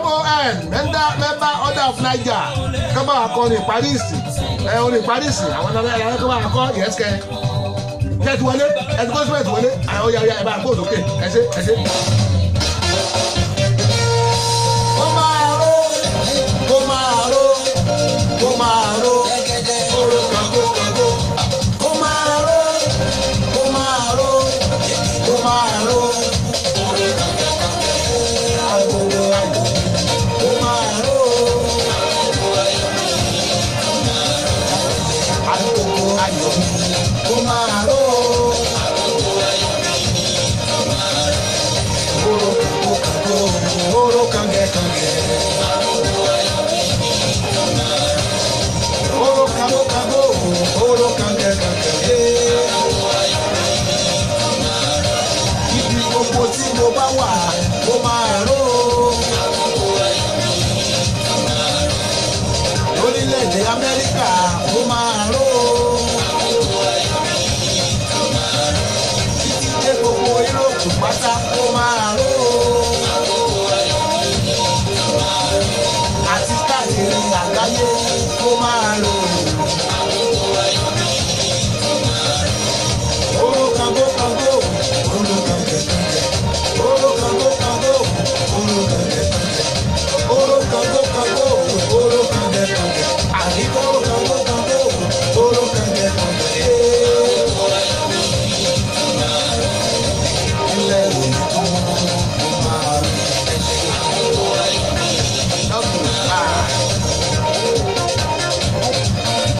MON member order of Niger kọ́bà akọrin Paris orin Paris àwọn ọ̀nà kọ́bà akọ yẹ́sìkẹ́ jẹ́ ti wọlé ẹ ti gbọ́sọ̀ ti wọlé àwọn ọ̀yà ẹ bá gbọ́ òsókè ẹ ṣe. Kó máa ró oró kango kó máa ró agogo kó máa ró agogo ayọ̀ kó máa ró oró kange oro kange ibi gbogbo tí mo bá wà mo máa ró lórílẹ̀-èdè Amẹ́ríkà mo máa ró títí dé gbogbo Yúróòpù pátá mo máa ró àti káàkiri àgbáyé mo máa ró.